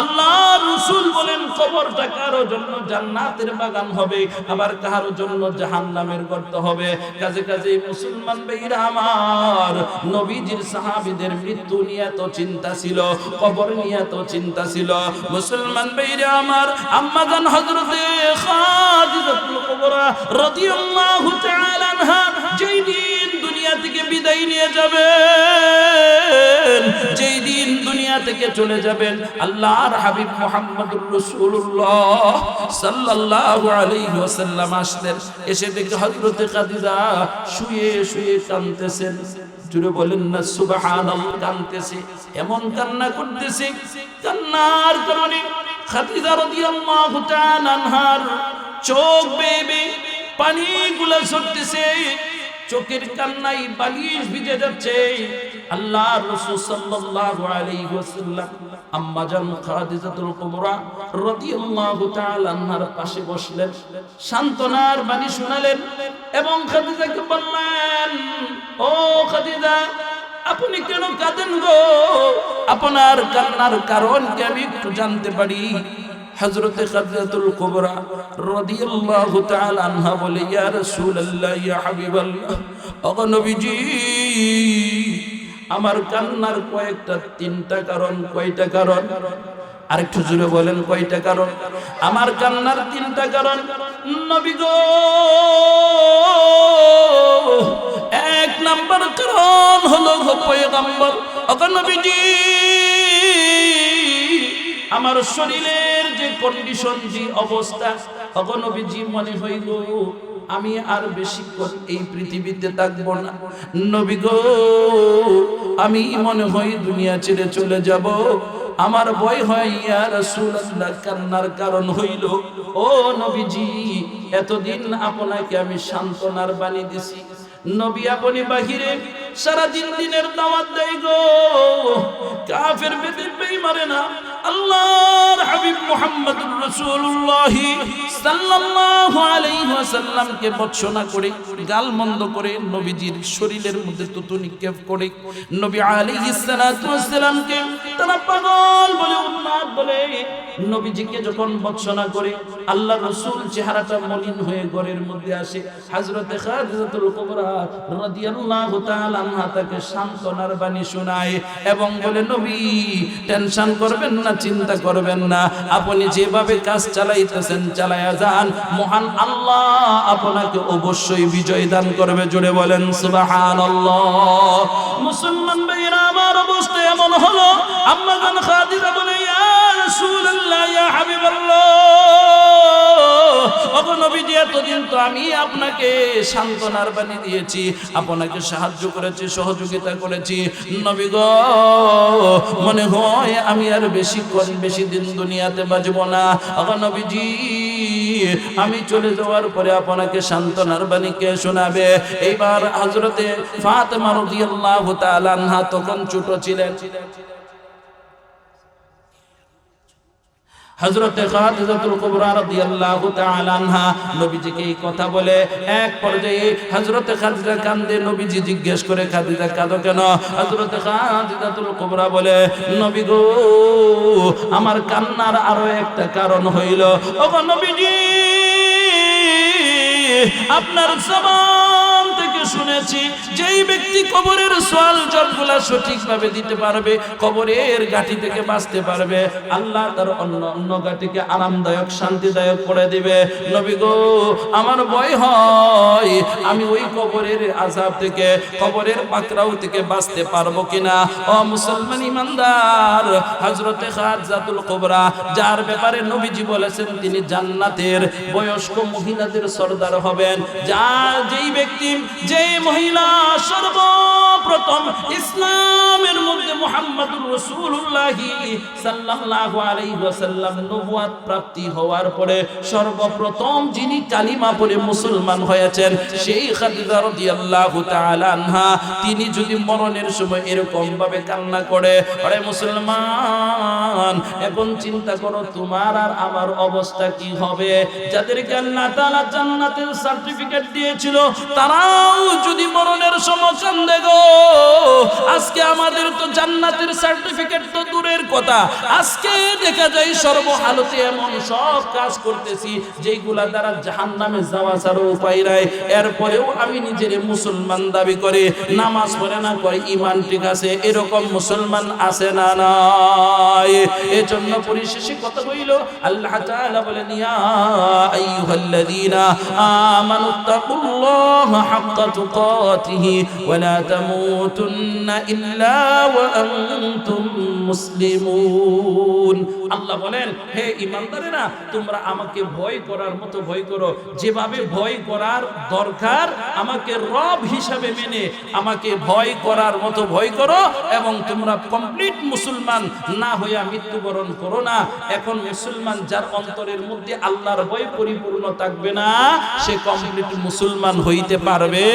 আল্লাহর রাসূল বলেন, কবরটা কারো জন্য জান্নাতের বাগান হবে, আবার কারো জন্য জাহান্নামের গর্ত হবে। কাজে কাজে মুসলমান ভাইরা আমার, নবীজির সাহাবীদের মৃত্যু নিয়ে তো চিন্তা ছিল, কবর নিয়ে তো চিন্তা ছিল। মুসলমান ভাইরা আমার, আম্মা জান হযরতে খাদিজাতুল কুবরা রাদিয়াল্লাহু তাআলা আনহা যেই দিন দুনিয়া থেকে বিদায় নিয়ে যাবেন, যেই দিন দুনিয়া থেকে চলে যাবেন, আল্লাহর হাবিব মুহাম্মদুর রাসূলুল্লাহ সাল্লাল্লাহু আলাইহি ওয়াসাল্লাম আসলেন। এসে দেখে হযরতে খাদিজা শুয়ে শুয়ে কাঁদতেছেন। জুড়ে বলেন না সুবহানাল্লাহ। কাঁদতেছে, এমন কান্না করতেছে, কান্নার কারণে খাদিজা রাদিয়াল্লাহু তাআলা আনহার চোখ বেয়ে পানিগুলো ঝরতেছে, চোখের কান্নায় বালিশ ভিজে যাচ্ছে। আল্লাহর রাসূল সাল্লাল্লাহু আলাইহি ওয়াসাল্লাম আম্মা জান খাদিজাতুল কুবরা রাদিয়াল্লাহু তাআলা আনহার পাশে বসলেন, সান্তনার বাণী শোনালেন এবং খাদিজাকে বললেন, ও খাদিজা, আপনি কেন কাঁদেন গো? আপনার কান্নার কারণ কি আমি একটু জানতে পারি? হযরতে খাদিজাতুল কুবরা রাদিয়াল্লাহু তাআলা আনহা বলে, ইয়া রাসূলুল্লাহ, ইয়া হাবিবাল্লাহ, ও নবীজি, আমার কান্নার কয়েকটা, তিনটা কারণ। কয়টা কারণ? আরেকটু জোরে বলেন, কয়টা কারণ? আমার কান্নার তিনটা কারণ। নবী গো, এক নাম্বার কারণ হলো পয়গম্বর, ও নবীজি, আমার শরীরের যে কন্ডিশন, যে অবস্থা, ও নবীজি, মনে হইল আমি আর বেশিক্ষণ এই পৃথিবীতে থাকবো না। নবী গো, আমি মনে হয় দুনিয়া ছেড়ে চলে যাব। আমার ভয় হয় ইয়া রাসূলুল্লাহ, কান্নার কারণ হইল ও নবীজি, এতদিন আপনাকে আমি সান্ত্বনার বাণী দিছি, নবী আপনি বাহিরে সারা দিনের দাওয়াত দেয় গো, কাফের বেঈমানে না আল্লাহর হাবিব মুহাম্মদুর রাসূলুল্লাহ সাল্লাল্লাহু আলাইহি ওয়াসাল্লামকে ভৎসনা করে, গালমন্দ করে, নবীজির শরীরের মধ্যে থুতু নিক্ষেপ করে, নবী আলাইহিস সালাতু ওয়াসসালামকে তারা পাগল বলে, উন্মাদ বলে, নবীজিকে যখন ভৎসনা করে আল্লাহর রাসূল চেহারাটা মলিন হয়ে ঘরের মধ্যে আসে। হযরতে খাদিজাতুল কুবরা রাদিয়াল্লাহু তাআলা আনহা তাকে সান্ত্বনার বাণী শোনায় এবং বলে, নবী টেনশন করবেন না, চিন্তা করবেন না, আপনি যেভাবে কাজ চালাইতেছেন চালায়া যান, মহান আল্লাহ আপনাকে অবশ্যই বিজয় দান করবে। জোরে বলেন সুবহানাল্লাহ। মুসলমান ভাইরা আমার অবস্থা এমন হলো, আম্মা জান খাদিজা বলে, ইয়া রাসূলুল্লাহ, ইয়া হাবিবাল্লাহ, ওগো নবীজি, এতদিন তো আমি আপনাকে সান্ত্বনার বাণী দিয়েছি, আপনাকে সাহায্য করেছি, সহযোগিতা করেছি, নবী গো, মনে হয় আমি আর বেশি দিন দুনিয়াতে বাঁচব না। ওগো নবীজি, আমি চলে যাওয়ার পরে আপনাকে সান্ত্বনার বাণী কে শোনাবে? এইবার হযরতে ফাতেমা রাদিয়াল্লাহু তাআলা আনহা তখন ছোট ছিলেন। হযরতে খাদিজাতুল কুবরা রাদিয়াল্লাহু তাআলা আনহা নবীজিকে এই কথা বলে, এক পর্যায়ে হযরতে খাদিজা কান্দে। নবীজি জিজ্ঞেস করে, খাদিজা কাঁদো কেন? হযরতে খাদিজাতুল কুবরা বলে, নবী গো, আমার কান্নার আরো একটা কারণ হইল, ওগো নবীজি, আপনার জবান থেকে শুনেছি যেই ব্যক্তি কবরের সওয়াল জবাবগুলো সঠিকভাবে দিতে পারবে, কবরের ঘাটি থেকে বাঁচতে পারবে, আল্লাহ তার অন্য ঘাটিকে আরামদায়ক শান্তিদায়ক করে দিবে। নবী গো, আমার ভয় হয় আমি ওই কবরের আযাব থেকে, কবরের পাকড়াও থেকে বাঁচতে পারবো কিনা। ও মুসলমান ইমানদার, হযরতে খাদিজাতুল কুবরা, যার ব্যাপারে নবীজি বলেছেন তিনি জান্নাতের বয়স্ক মহিলাদের সরদার হবেন, যেই ব্যক্তি, যেই মহিলা সর্বপ্রথম ইসলামের মধ্যে মুহাম্মদুর রাসূলুল্লাহ সাল্লাল্লাহু আলাইহি ওয়াসাল্লাম নবুয়ত প্রাপ্তি হওয়ার পরে সর্বপ্রথম যিনি কালিমা পড়ে মুসলমান হয়েছেন, সেই খাদিজা রাদিয়াল্লাহু তাআলা আনহা, তিনি যদি মরণের সময় এরকম ভাবে কান্না করে, আরে মুসলমান, এখন চিন্তা করো তোমার আর আমার অবস্থা কি হবে। যাদেরকে আল্লাহ তাআলা জান্নাতের সার্টিফিকেট দিয়েছিল, তারাও যদি মরণের সময় কান্দে গো। আজকে আমাদের তো জান্নাতের সার্টিফিকেট তো দূরের কথা, আজকে দেখা যায় সর্বহালতে এমন সব কাজ করতেছি যেগুলা দ্বারা জাহান্নামে যাওয়া ছাড়া উপায় নাই, এরপরেও আমি নিজের মুসলমান দাবি করে, নামাজ পড়ে না, কয় ঈমান ঠিক আছে, এরকম মুসলমান আছে না নাই? এজন্য পরিশেষে কথা হইল, আল্লাহ তাআলা বলেন, ইয়া আইয়ুহাল্লাযীনা আমানুত্তাকুল্লাহা হাক্কা তুকাতিহি ওয়া লা তামুতুন্না ইল্লা ওয়া আনতুম মুসলিমুন। আল্লাহ বলেন, হে ঈমানদারেরা, তোমরা আমাকে ভয় করার মতো ভয় করো, যেভাবে ভয় করার দরকার আমাকে রব হিসাবে মেনে আমাকে ভয় করার মতো ভয় করো, এবং তোমরা কমপ্লিট মুসলমান না হইয়া মৃত্যুবরণ করো না। এখন মুসলমান যার অন্তরের মধ্যে আল্লাহর ভয় পরিপূর্ণ থাকবে না, সে কমপ্লিট মুসলমান হইতে পারবে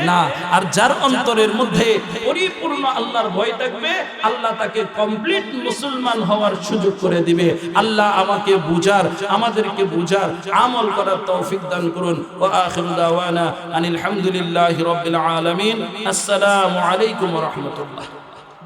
না। আর যার অন্তরের মধ্যে পরিপূর্ণ আল্লাহর ভয় থাকবে, আল্লাহ তাকে কমপ্লিট মুসলমান হওয়ার সুযোগ করে দিবে। আল্লাহ আমাকে বুঝার, আমাদেরকে বুঝার, আমল করার তৌফিক দান করুন। ওয়া আখিরু দাওয়ানা আনিল হামদুলিল্লাহি রাব্বিল আলামিন। আসসালামু আলাইকুম ওয়া রাহমাতুল্লাহ।